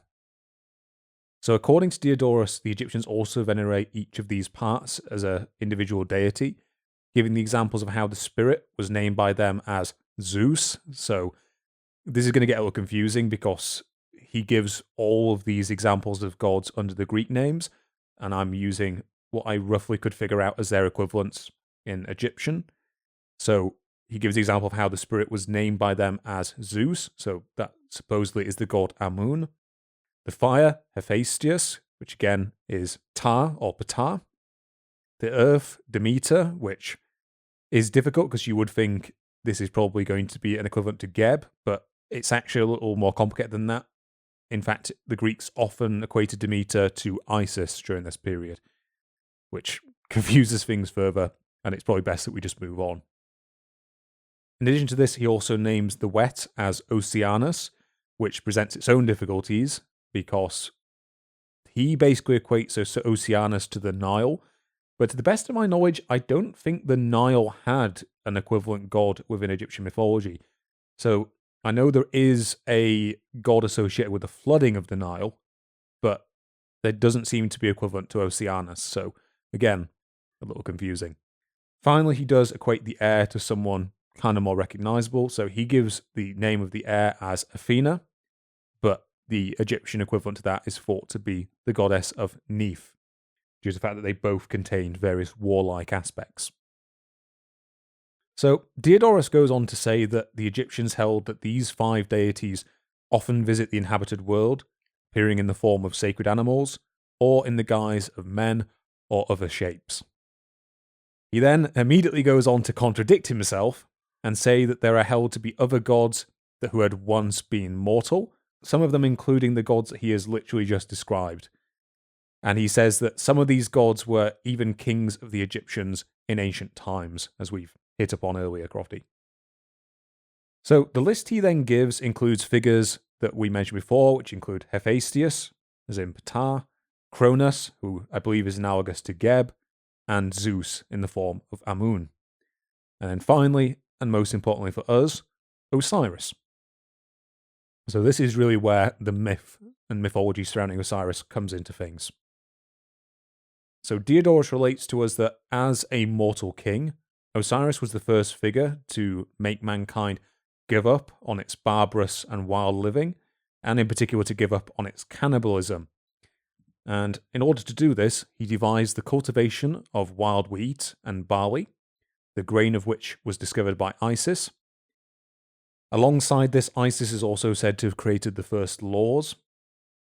So according to Diodorus, the Egyptians also venerate each of these parts as an individual deity, giving the examples of how the spirit was named by them as Zeus. So this is going to get a little confusing because he gives all of these examples of gods under the Greek names, and I'm using what I roughly could figure out as their equivalents in Egyptian. So he gives the example of how the spirit was named by them as Zeus, so that supposedly is the god Amun. The fire, Hephaestus, which again is Ptah or Ptah. The earth, Demeter, which is difficult because you would think this is probably going to be an equivalent to Geb, but it's actually a little more complicated than that. In fact, the Greeks often equated Demeter to Isis during this period, which confuses things further, and it's probably best that we just move on. In addition to this, he also names the wet as Oceanus, which presents its own difficulties, because he basically equates Oceanus to the Nile, but to the best of my knowledge, I don't think the Nile had an equivalent god within Egyptian mythology. So I know there is a god associated with the flooding of the Nile, but there doesn't seem to be equivalent to Oceanus, so again, a little confusing. Finally, he does equate the air to someone kind of more recognizable, so he gives the name of the air as Athena, but the Egyptian equivalent to that is thought to be the goddess of Neith, due to the fact that they both contained various warlike aspects. So Diodorus goes on to say that the Egyptians held that these 5 deities often visit the inhabited world, appearing in the form of sacred animals, or in the guise of men or other shapes. He then immediately goes on to contradict himself and say that there are held to be other gods who had once been mortal, some of them including the gods that he has literally just described. And he says that some of these gods were even kings of the Egyptians in ancient times, as we've hit upon earlier, Crofty. So the list he then gives includes figures that we mentioned before, which include Hephaestus, as in Ptah, Cronus, who I believe is analogous to Geb, and Zeus in the form of Amun. And then finally, and most importantly for us, Osiris. So this is really where the myth and mythology surrounding Osiris comes into things. So Diodorus relates to us that as a mortal king, Osiris was the first figure to make mankind give up on its barbarous and wild living, and in particular to give up on its cannibalism. And in order to do this, he devised the cultivation of wild wheat and barley, the grain of which was discovered by Isis. Alongside this, Isis is also said to have created the first laws,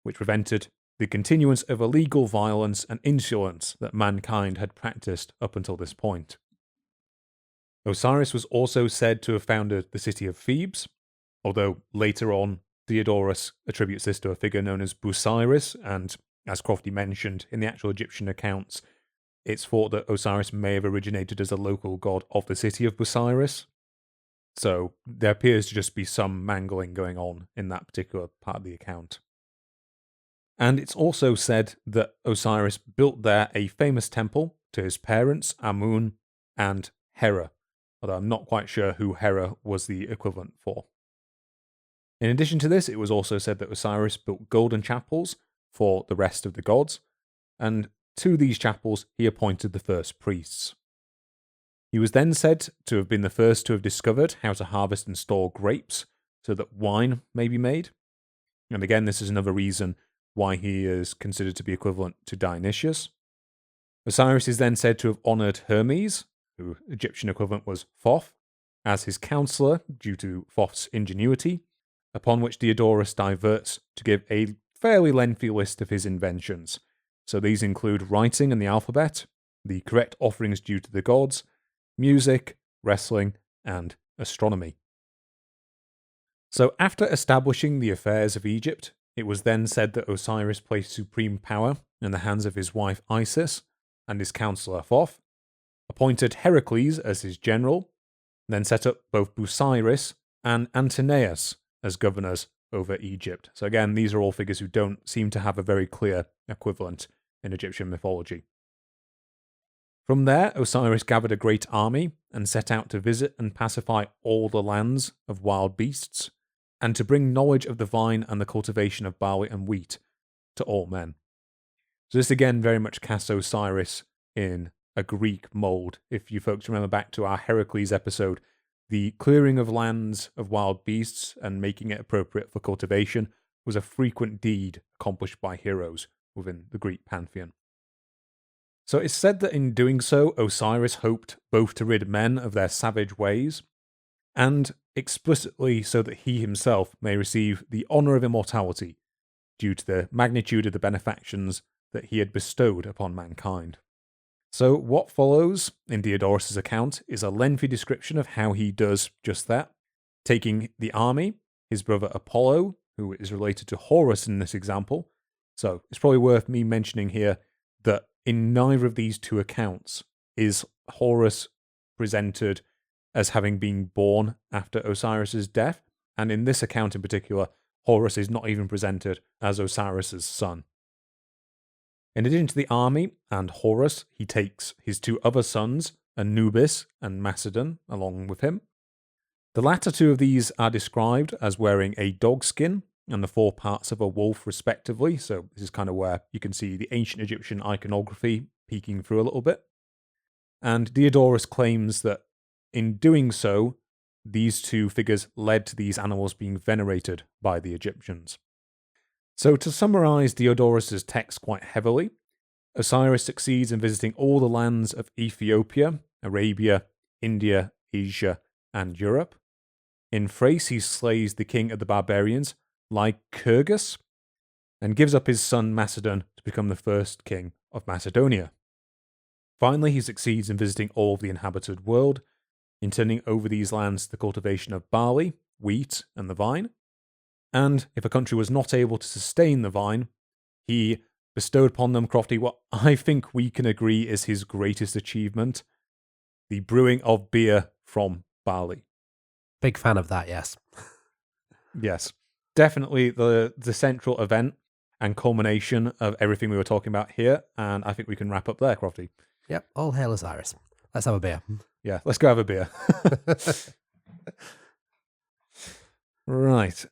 which prevented the continuance of illegal violence and insolence that mankind had practiced up until this point. Osiris was also said to have founded the city of Thebes, although later on Diodorus attributes this to a figure known as Busiris, and as Crofty mentioned, in the actual Egyptian accounts, it's thought that Osiris may have originated as a local god of the city of Busiris. So there appears to just be some mangling going on in that particular part of the account. And it's also said that Osiris built there a famous temple to his parents, Amun and Hera, although I'm not quite sure who Hera was the equivalent for. In addition to this, it was also said that Osiris built golden chapels for the rest of the gods, and to these chapels he appointed the first priests. He was then said to have been the first to have discovered how to harvest and store grapes so that wine may be made. And again, this is another reason why he is considered to be equivalent to Dionysius. Osiris is then said to have honoured Hermes, whose Egyptian equivalent was Thoth, as his counsellor due to Thoth's ingenuity, upon which Diodorus diverts to give a fairly lengthy list of his inventions. So these include writing and the alphabet, the correct offerings due to the gods, music, wrestling, and astronomy. So after establishing the affairs of Egypt, it was then said that Osiris placed supreme power in the hands of his wife Isis and his counsellor Thoth, appointed Heracles as his general, then set up both Busiris and Antinous as governors over Egypt. So again, these are all figures who don't seem to have a very clear equivalent in Egyptian mythology. From there, Osiris gathered a great army and set out to visit and pacify all the lands of wild beasts, and to bring knowledge of the vine and the cultivation of barley and wheat to all men. So this again very much casts Osiris in a Greek mould. If you folks remember back to our Heracles episode, the clearing of lands of wild beasts and making it appropriate for cultivation was a frequent deed accomplished by heroes within the Greek pantheon. So it's said that in doing so, Osiris hoped both to rid men of their savage ways, and explicitly so that he himself may receive the honour of immortality due to the magnitude of the benefactions that he had bestowed upon mankind. So what follows in Diodorus' account is a lengthy description of how he does just that, taking the army, his brother Apollo, who is related to Horus in this example. So it's probably worth me mentioning here that in neither of these two accounts is Horus presented as having been born after Osiris's death, and in this account in particular, Horus is not even presented as Osiris's son. In addition to the army and Horus, he takes his two other sons, Anubis and Macedon, along with him. The latter two of these are described as wearing a dog skin and the four parts of a wolf respectively, so this is kind of where you can see the ancient Egyptian iconography peeking through a little bit. And Diodorus claims that in doing so, these two figures led to these animals being venerated by the Egyptians. So to summarize Diodorus' text quite heavily, Osiris succeeds in visiting all the lands of Ethiopia, Arabia, India, Asia, and Europe. In Thrace, he slays the king of the barbarians, Lycurgus, and gives up his son Macedon to become the first king of Macedonia. Finally, he succeeds in visiting all of the inhabited world, in turning over these lands to the cultivation of barley, wheat, and the vine. And if a country was not able to sustain the vine, he bestowed upon them, Crofty, what I think we can agree is his greatest achievement, the brewing of beer from barley. Big fan of that, yes. Yes, definitely the central event and culmination of everything we were talking about here, and I think we can wrap up there, Crofty. Yep, all hail Osiris. Let's have a beer. Yeah, let's go have a beer. Right.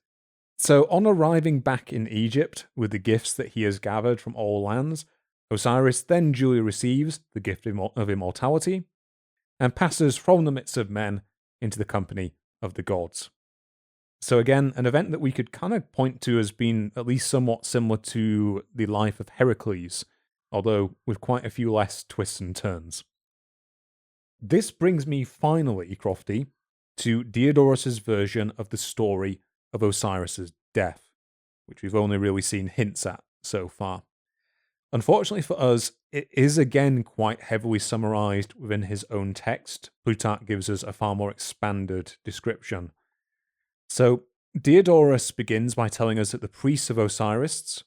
So on arriving back in Egypt with the gifts that he has gathered from all lands, Osiris then duly receives the gift of immortality and passes from the midst of men into the company of the gods. So again, an event that we could kind of point to as being at least somewhat similar to the life of Heracles, although with quite a few less twists and turns. This brings me finally, Crofty, to Diodorus' version of the story of Osiris's death, which we've only really seen hints at so far. Unfortunately for us, it is again quite heavily summarized within his own text. Plutarch gives us a far more expanded description. So, Diodorus begins by telling us that the priests of Osiris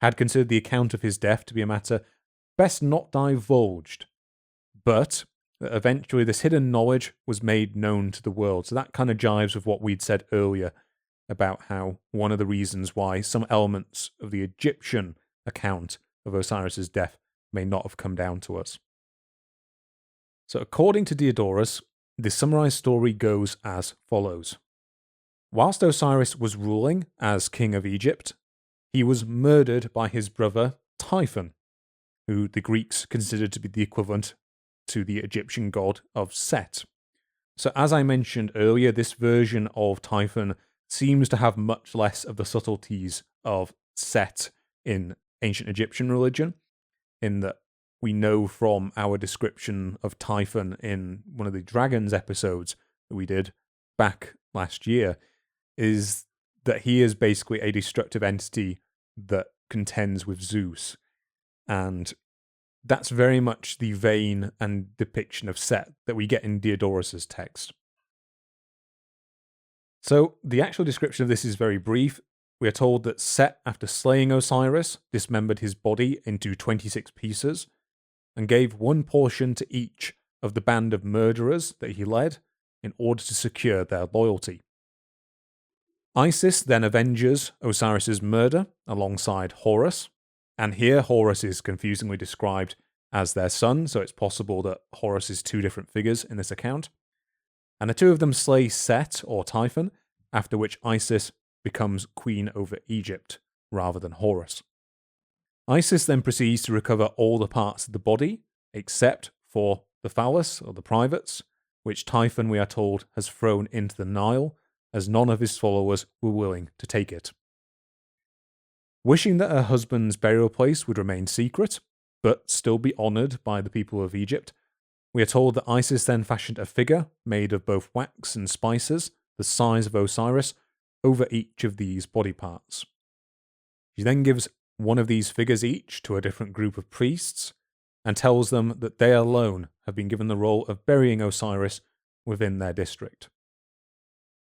had considered the account of his death to be a matter best not divulged, but that eventually this hidden knowledge was made known to the world. So that kind of jives with what we'd said earlier about how one of the reasons why some elements of the Egyptian account of Osiris's death may not have come down to us. So according to Diodorus, the summarized story goes as follows. Whilst Osiris was ruling as king of Egypt, he was murdered by his brother Typhon, who the Greeks considered to be the equivalent to the Egyptian god of Set. So as I mentioned earlier, this version of Typhon seems to have much less of the subtleties of Set in ancient Egyptian religion, in that we know from our description of Typhon in one of the Dragons episodes that we did back last year, is that he is basically a destructive entity that contends with Zeus. And that's very much the vein and depiction of Set that we get in Diodorus' text. So the actual description of this is very brief. We are told that Set, after slaying Osiris, dismembered his body into 26 pieces and gave one portion to each of the band of murderers that he led in order to secure their loyalty. Isis then avenges Osiris's murder alongside Horus, and here Horus is confusingly described as their son, so it's possible that Horus is two different figures in this account. And the two of them slay Set, or Typhon, after which Isis becomes queen over Egypt, rather than Horus. Isis then proceeds to recover all the parts of the body, except for the phallus, or the privates, which Typhon, we are told, has thrown into the Nile, as none of his followers were willing to take it. Wishing that her husband's burial place would remain secret, but still be honoured by the people of Egypt, we are told that Isis then fashioned a figure made of both wax and spices, the size of Osiris, over each of these body parts. She then gives one of these figures each to a different group of priests and tells them that they alone have been given the role of burying Osiris within their district.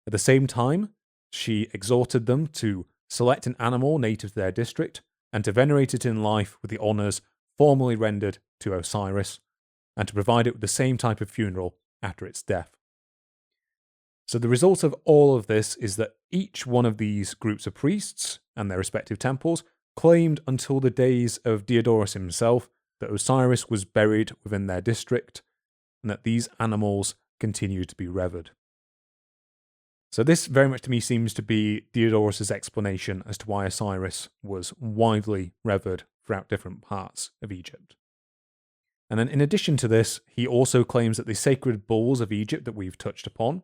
At the same time, she exhorted them to select an animal native to their district and to venerate it in life with the honours formerly rendered to Osiris, and to provide it with the same type of funeral after its death. So the result of all of this is that each one of these groups of priests and their respective temples claimed until the days of Diodorus himself that Osiris was buried within their district, and that these animals continued to be revered. So this very much to me seems to be Diodorus' explanation as to why Osiris was widely revered throughout different parts of Egypt. And then in addition to this, he also claims that the sacred bulls of Egypt that we've touched upon,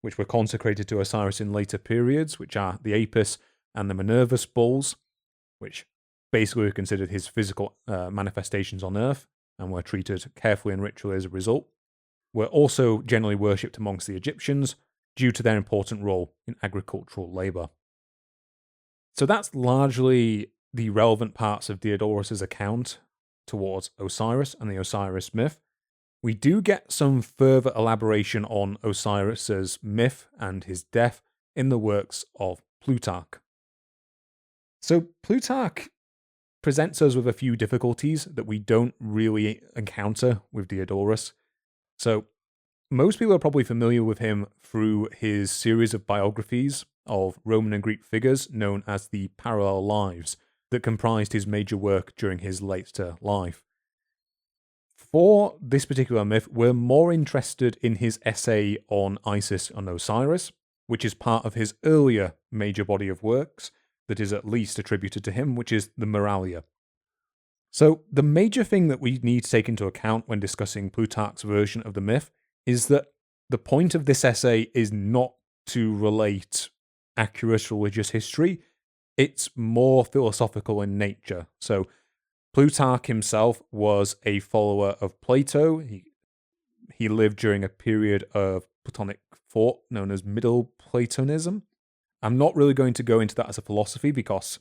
which were consecrated to Osiris in later periods, which are the Apis and the Minervus bulls, which basically were considered his physical manifestations on earth and were treated carefully and ritually as a result, were also generally worshipped amongst the Egyptians due to their important role in agricultural labour. So that's largely the relevant parts of Diodorus' account towards Osiris and the Osiris myth. We do get some further elaboration on Osiris's myth and his death in the works of Plutarch. So Plutarch presents us with a few difficulties that we don't really encounter with Diodorus. So most people are probably familiar with him through his series of biographies of Roman and Greek figures known as the Parallel Lives that comprised his major work during his later life. For this particular myth, we're more interested in his essay on Isis and Osiris, which is part of his earlier major body of works that is at least attributed to him, which is the Moralia. So the major thing that we need to take into account when discussing Plutarch's version of the myth is that the point of this essay is not to relate accurate religious history, it's more philosophical in nature. So Plutarch himself was a follower of Plato. He lived during a period of Platonic thought known as Middle Platonism. I'm not really going to go into that as a philosophy because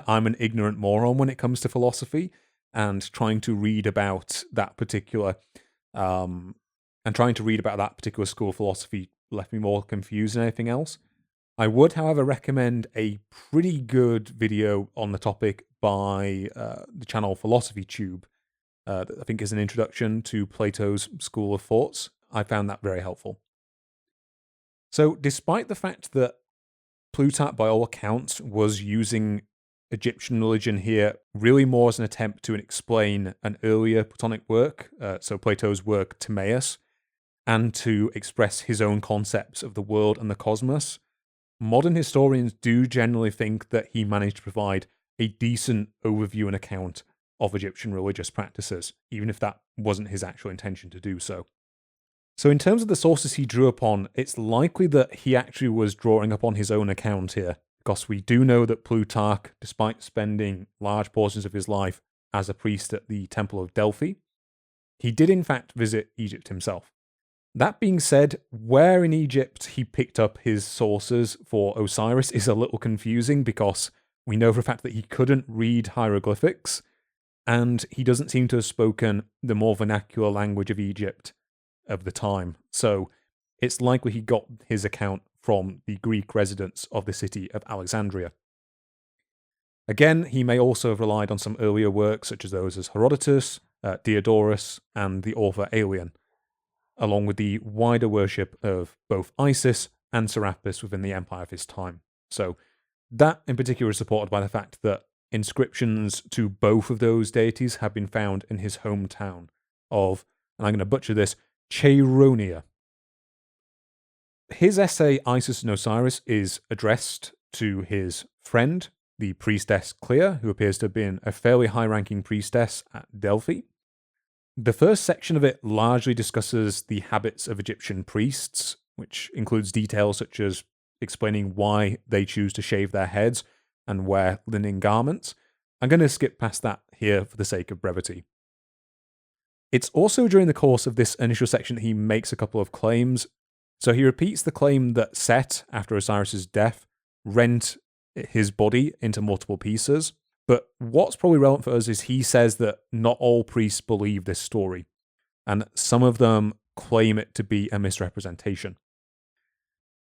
I'm an ignorant moron when it comes to philosophy, and trying to read about that particular school of philosophy left me more confused than anything else. I would, however, recommend a pretty good video on the topic by the channel Philosophy Tube, that I think is an introduction to Plato's school of thoughts. I found that very helpful. So despite the fact that Plutarch, by all accounts, was using Egyptian religion here really more as an attempt to explain an earlier Platonic work, so Plato's work Timaeus, and to express his own concepts of the world and the cosmos, modern historians do generally think that he managed to provide a decent overview and account of Egyptian religious practices, even if that wasn't his actual intention to do so. So in terms of the sources he drew upon, it's likely that he actually was drawing upon his own account here, because we do know that Plutarch, despite spending large portions of his life as a priest at the Temple of Delphi, he did in fact visit Egypt himself. That being said, where in Egypt he picked up his sources for Osiris is a little confusing, because we know for a fact that he couldn't read hieroglyphics, and he doesn't seem to have spoken the more vernacular language of Egypt of the time. So it's likely he got his account from the Greek residents of the city of Alexandria. Again, he may also have relied on some earlier works, such as those as Herodotus, Diodorus, and the author Aelian, along with the wider worship of both Isis and Serapis within the empire of his time. So that in particular is supported by the fact that inscriptions to both of those deities have been found in his hometown of, and I'm going to butcher this, Cheironia. His essay, Isis and Osiris, is addressed to his friend, the priestess Clea, who appears to have been a fairly high-ranking priestess at Delphi. The first section of it largely discusses the habits of Egyptian priests, which includes details such as explaining why they choose to shave their heads and wear linen garments. I'm going to skip past that here for the sake of brevity. It's also during the course of this initial section that he makes a couple of claims. So he repeats the claim that Set, after Osiris's death, rent his body into multiple pieces, But what's probably relevant for us is he says that not all priests believe this story, and some of them claim it to be a misrepresentation.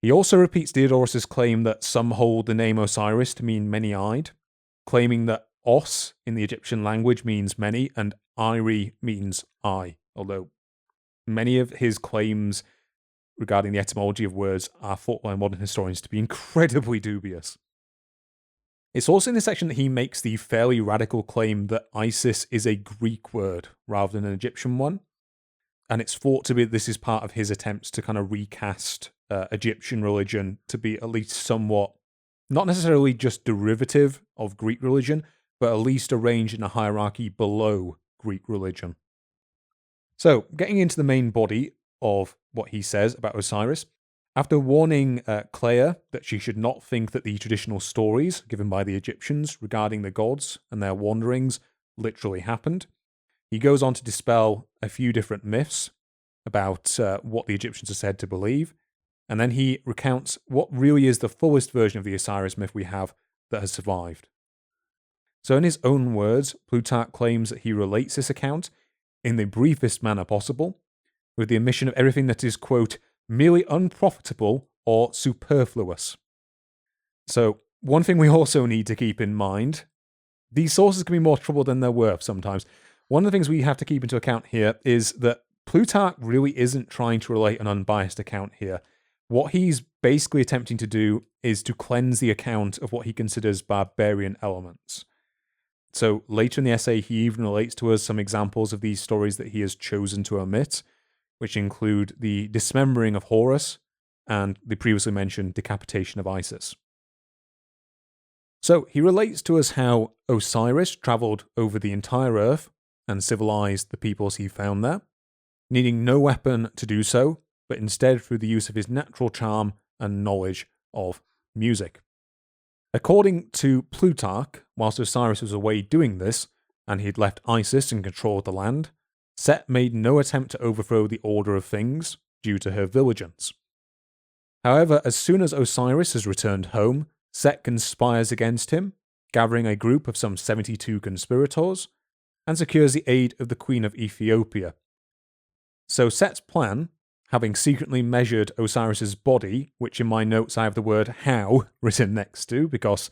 He also repeats Diodorus' claim that some hold the name Osiris to mean many-eyed, claiming that Os in the Egyptian language means many, and Iri means eye, although many of his claims regarding the etymology of words are thought by modern historians to be incredibly dubious. It's also in this section that he makes the fairly radical claim that Isis is a Greek word rather than an Egyptian one, and it's thought to be that this is part of his attempts to kind of recast Egyptian religion to be at least somewhat, not necessarily just derivative of Greek religion, but at least arranged in a hierarchy below Greek religion. So, getting into the main body of what he says about Osiris, after warning Clea that she should not think that the traditional stories given by the Egyptians regarding the gods and their wanderings literally happened, he goes on to dispel a few different myths about what the Egyptians are said to believe, and then he recounts what really is the fullest version of the Osiris myth we have that has survived. So in his own words, Plutarch claims that he relates this account in the briefest manner possible, with the omission of everything that is, quote, merely unprofitable or superfluous. So, one thing we also need to keep in mind, these sources can be more trouble than they're worth sometimes. One of the things we have to keep into account here is that Plutarch really isn't trying to relate an unbiased account here. What he's basically attempting to do is to cleanse the account of what he considers barbarian elements. So later in the essay, he even relates to us some examples of these stories that he has chosen to omit, which include the dismembering of Horus and the previously mentioned decapitation of Isis. So he relates to us how Osiris travelled over the entire earth and civilized the peoples he found there, needing no weapon to do so, but instead through the use of his natural charm and knowledge of music. According to Plutarch, whilst Osiris was away doing this, and he'd left Isis in control of the land, Set made no attempt to overthrow the order of things due to her vigilance. However, as soon as Osiris has returned home, Set conspires against him, gathering a group of some 72 conspirators, and secures the aid of the Queen of Ethiopia. So Set's plan, having secretly measured Osiris's body, which in my notes I have the word how written next to, because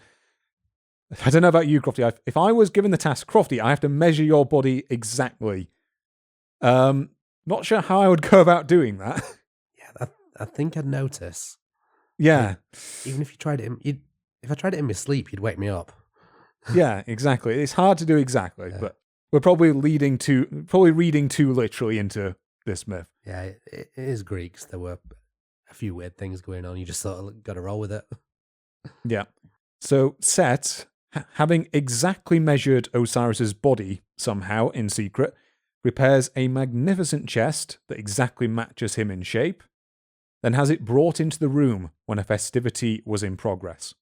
I don't know about you, Crofty, if I was given the task, Crofty, I have to measure your body exactly. Not sure how I would go about doing that. Yeah, I think I'd notice. Yeah. Even if you tried it, if I tried it in my sleep, you'd wake me up. Yeah, exactly. It's hard to do exactly, but we're probably reading too literally into this myth. Yeah, it is Greeks. There were a few weird things going on. You just sort of got to roll with it. Yeah. So Set, having exactly measured Osiris's body somehow in secret, prepares a magnificent chest that exactly matches him in shape, then has it brought into the room when a festivity was in progress.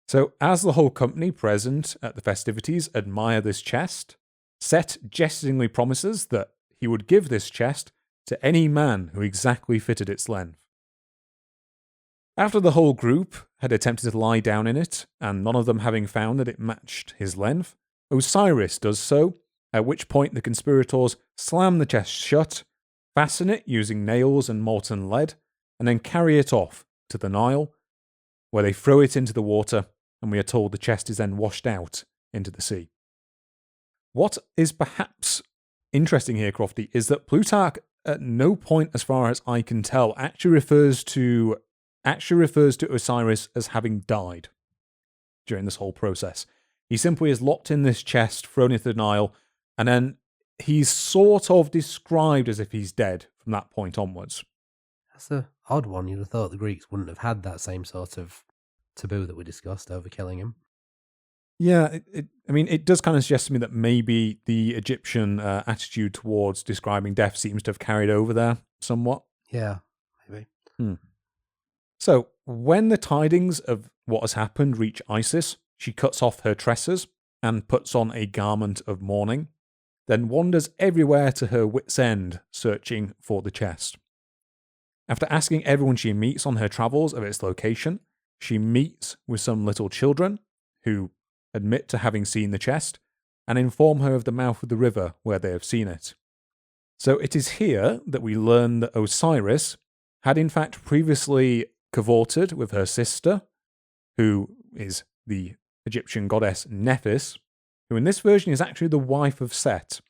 So as the whole company present at the festivities admire this chest, Set jestingly promises that he would give this chest to any man who exactly fitted its length. After the whole group had attempted to lie down in it, and none of them having found that it matched his length, Osiris does so, at which point the conspirators slam the chest shut, fasten it using nails and molten lead, and then carry it off to the Nile, where they throw it into the water, and we are told the chest is then washed out into the sea. What is perhaps interesting here, Crofty, is that Plutarch at no point, as far as I can tell, actually refers to Osiris as having died during this whole process. He simply is locked in this chest, thrown into the Nile, and then he's sort of described as if he's dead from that point onwards. That's an odd one. You'd have thought the Greeks wouldn't have had that same sort of taboo that we discussed over killing him. Yeah, it does kind of suggest to me that maybe the Egyptian attitude towards describing death seems to have carried over there somewhat. Yeah, maybe. So, when the tidings of what has happened reach Isis, she cuts off her tresses and puts on a garment of mourning, then wanders everywhere to her wit's end, searching for the chest. After asking everyone she meets on her travels of its location, she meets with some little children, who admit to having seen the chest and inform her of the mouth of the river where they have seen it. So it is here that we learn that Osiris had in fact previously cavorted with her sister, who is the Egyptian goddess Nephis, who in this version is actually the wife of Set.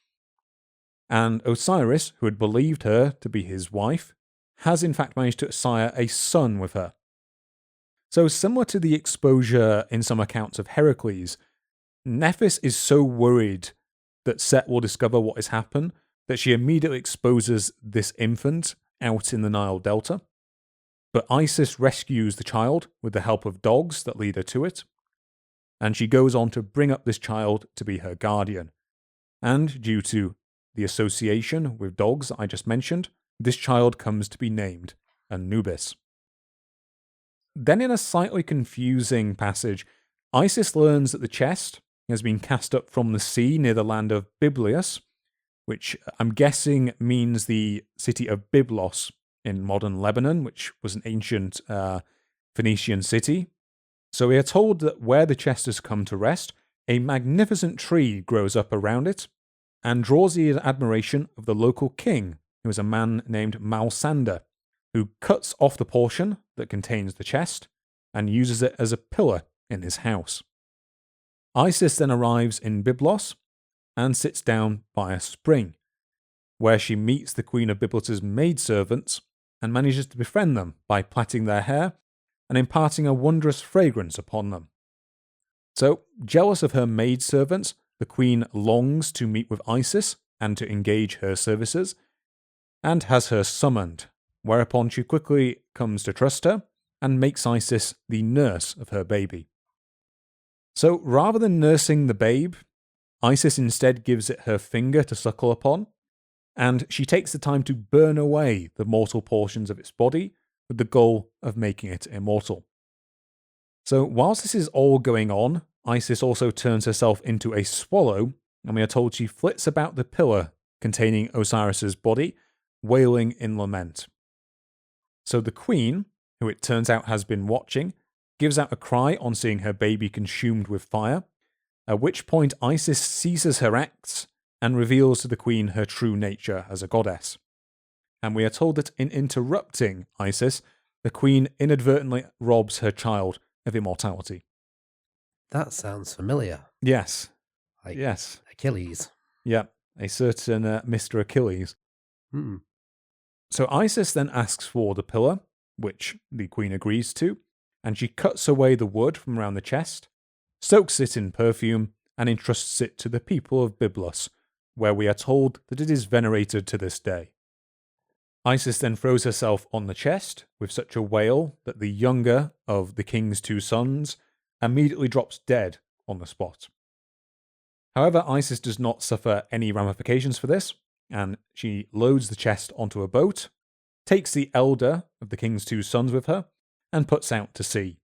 And Osiris, who had believed her to be his wife, has in fact managed to sire a son with her. So similar to the exposure in some accounts of Heracles, Nephis is so worried that Set will discover what has happened that she immediately exposes this infant out in the Nile Delta. But Isis rescues the child with the help of dogs that lead her to it, and she goes on to bring up this child to be her guardian. And due to the association with dogs I just mentioned, this child comes to be named Anubis. Then in a slightly confusing passage, Isis learns that the chest has been cast up from the sea near the land of Biblos, which I'm guessing means the city of Biblos in modern Lebanon, which was an ancient Phoenician city. So we are told that where the chest has come to rest, a magnificent tree grows up around it and draws the admiration of the local king, who is a man named Malsander, who cuts off the portion that contains the chest and uses it as a pillar in his house. Isis then arrives in Biblos and sits down by a spring, where she meets the queen of Byblos' maidservants and manages to befriend them by plaiting their hair and imparting a wondrous fragrance upon them. So, jealous of her maidservants, the queen longs to meet with Isis and to engage her services, and has her summoned, whereupon she quickly comes to trust her and makes Isis the nurse of her baby. So, rather than nursing the babe, Isis instead gives it her finger to suckle upon, and she takes the time to burn away the mortal portions of its body with the goal of making it immortal. So whilst this is all going on, Isis also turns herself into a swallow, and we are told she flits about the pillar containing Osiris's body, wailing in lament. So the queen, who it turns out has been watching, gives out a cry on seeing her baby consumed with fire, at which point Isis ceases her acts and reveals to the queen her true nature as a goddess. And we are told that in interrupting Isis, the queen inadvertently robs her child of immortality. That sounds familiar. Yes. Yes. Achilles. Yeah, a certain Mr. Achilles. Mm. So Isis then asks for the pillar, which the queen agrees to, and she cuts away the wood from around the chest, soaks it in perfume, and entrusts it to the people of Byblos, where we are told that it is venerated to this day. Isis then throws herself on the chest with such a wail that the younger of the king's two sons immediately drops dead on the spot. However, Isis does not suffer any ramifications for this, and she loads the chest onto a boat, takes the elder of the king's two sons with her, and puts out to sea.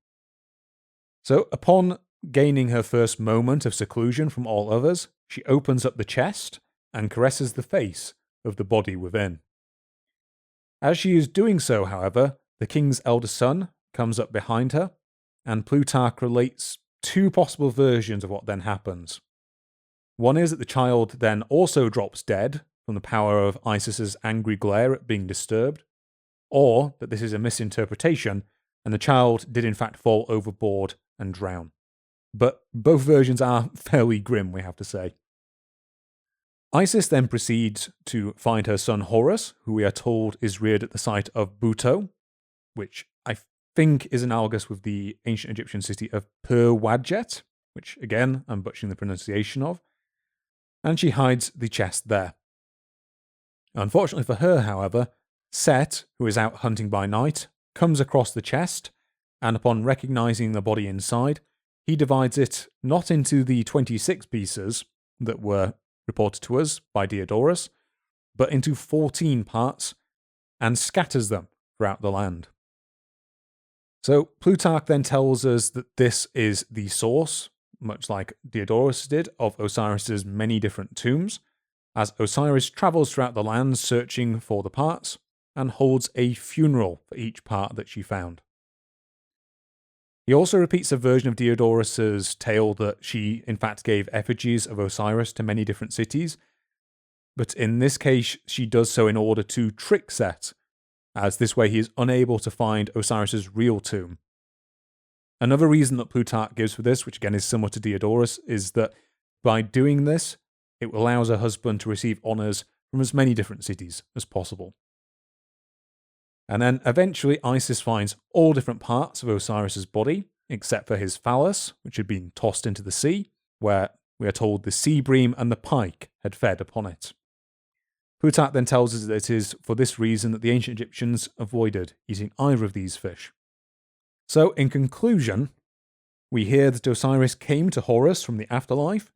So, upon gaining her first moment of seclusion from all others, she opens up the chest and caresses the face of the body within. As she is doing so, however, the king's elder son comes up behind her, and Plutarch relates two possible versions of what then happens. One is that the child then also drops dead from the power of Isis's angry glare at being disturbed, or that this is a misinterpretation and the child did in fact fall overboard and drown. But both versions are fairly grim, we have to say. Isis then proceeds to find her son Horus, who we are told is reared at the site of Buto, which I think is analogous with the ancient Egyptian city of Pur-Wadjet, which again I'm butchering the pronunciation of, and she hides the chest there. Unfortunately for her, however, Set, who is out hunting by night, comes across the chest, and upon recognizing the body inside, he divides it not into the 26 pieces that were reported to us by Diodorus, but into 14 parts, and scatters them throughout the land. So Plutarch then tells us that this is the source, much like Diodorus did, of Osiris's many different tombs, as Osiris travels throughout the land searching for the parts, and holds a funeral for each part that she found. He also repeats a version of Diodorus's tale that she, in fact, gave effigies of Osiris to many different cities. But in this case, she does so in order to trick Set, as this way he is unable to find Osiris's real tomb. Another reason that Plutarch gives for this, which again is similar to Diodorus, is that by doing this, it allows her husband to receive honours from as many different cities as possible. And then eventually Isis finds all different parts of Osiris's body, except for his phallus, which had been tossed into the sea, where we are told the sea bream and the pike had fed upon it. Plutarch then tells us that it is for this reason that the ancient Egyptians avoided eating either of these fish. So, in conclusion, we hear that Osiris came to Horus from the afterlife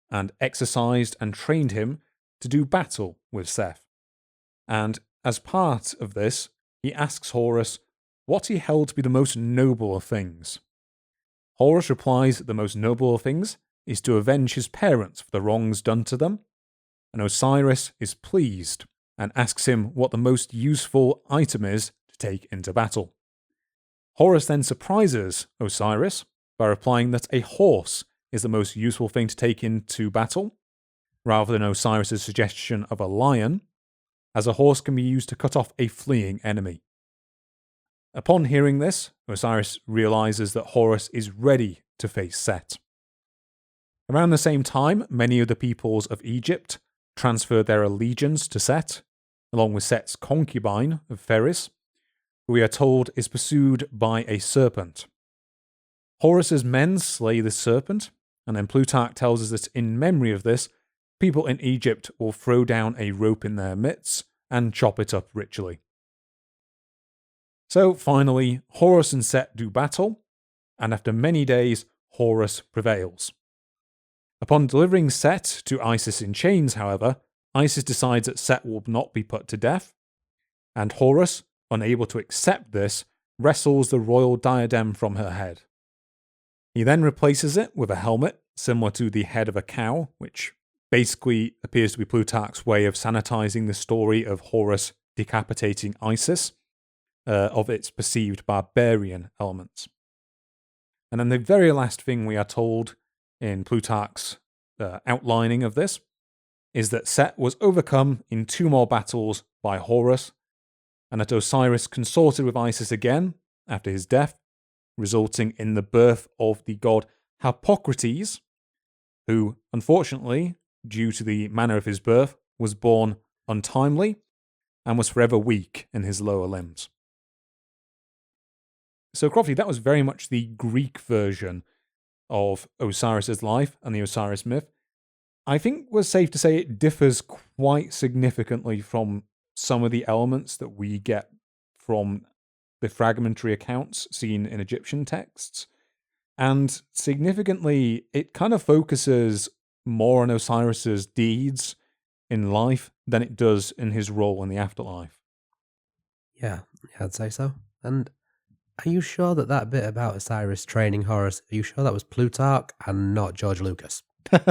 and exercised and trained him to do battle with Seth. And as part of this, he asks Horus what he held to be the most noble of things. Horus replies that the most noble of things is to avenge his parents for the wrongs done to them, and Osiris is pleased and asks him what the most useful item is to take into battle. Horus then surprises Osiris by replying that a horse is the most useful thing to take into battle, rather than Osiris' suggestion of a lion, as a horse can be used to cut off a fleeing enemy. Upon hearing this, Osiris realizes that Horus is ready to face Set. Around the same time, many of the peoples of Egypt transferred their allegiance to Set, along with Set's concubine of Pheris, who we are told is pursued by a serpent. Horus's men slay this serpent, and then Plutarch tells us that in memory of this, people in Egypt will throw down a rope in their midst and chop it up ritually. So finally, Horus and Set do battle, and after many days, Horus prevails. Upon delivering Set to Isis in chains, however, Isis decides that Set will not be put to death, and Horus, unable to accept this, wrestles the royal diadem from her head. He then replaces it with a helmet similar to the head of a cow, which basically appears to be Plutarch's way of sanitizing the story of Horus decapitating Isis, of its perceived barbarian elements. And then the very last thing we are told in Plutarch's outlining of this is that Set was overcome in 2 more battles by Horus, and that Osiris consorted with Isis again after his death, resulting in the birth of the god Harpocrate, who, unfortunately, due to the manner of his birth, was born untimely and was forever weak in his lower limbs. So, Crofty, that was very much the Greek version of Osiris's life and the Osiris myth. I think we're safe to say it differs quite significantly from some of the elements that we get from the fragmentary accounts seen in Egyptian texts. And significantly, it kind of focuses more on Osiris's deeds in life than it does in his role in the afterlife. Yeah, I'd say so. And are you sure that bit about Osiris training Horus, are you sure that was Plutarch and not George Lucas? Because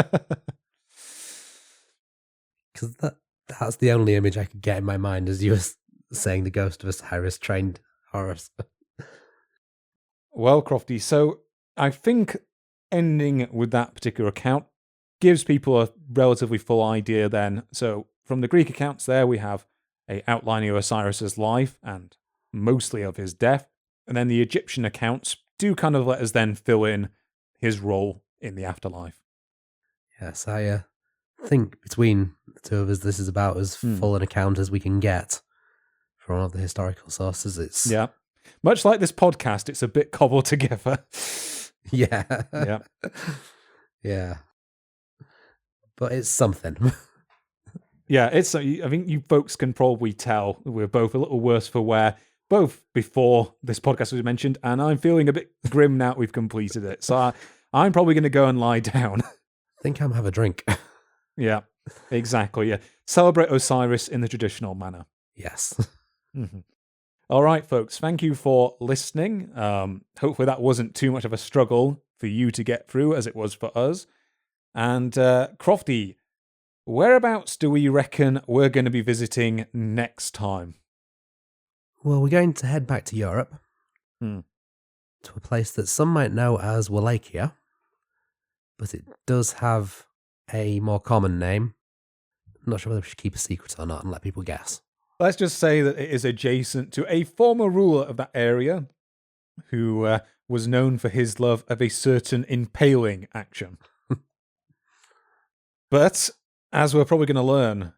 that's the only image I could get in my mind as you were saying the ghost of Osiris trained Horus. Well, Crofty, so I think ending with that particular account gives people a relatively full idea then. So from the Greek accounts there, we have a outlining of Osiris's life and mostly of his death. And then the Egyptian accounts do kind of let us then fill in his role in the afterlife. Yes, I think between the two of us, this is about as full an account as we can get from all of the historical sources. It's Yeah. Much like this podcast, it's a bit cobbled together. Yeah. Yeah. Yeah. But it's something. Yeah, I think you folks can probably tell we're both a little worse for wear, both before this podcast was mentioned, and I'm feeling a bit grim now that we've completed it. So I'm probably going to go and lie down. I think I'm have a drink. Yeah, exactly. Yeah, celebrate Osiris in the traditional manner. Yes. Mm-hmm. All right, folks, thank you for listening. Hopefully that wasn't too much of a struggle for you to get through as it was for us. And Crofty, whereabouts do we reckon we're going to be visiting next time? Well, we're going to head back to Europe. to a place that some might know as Wallachia, but it does have a more common name. I'm not sure whether we should keep a secret or not and let people guess. Let's just say that it is adjacent to a former ruler of that area who was known for his love of a certain impaling action. But, as we're probably going to learn,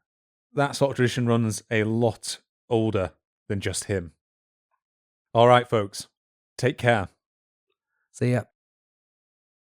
that sort of tradition runs a lot older than just him. All right, folks. Take care. See ya.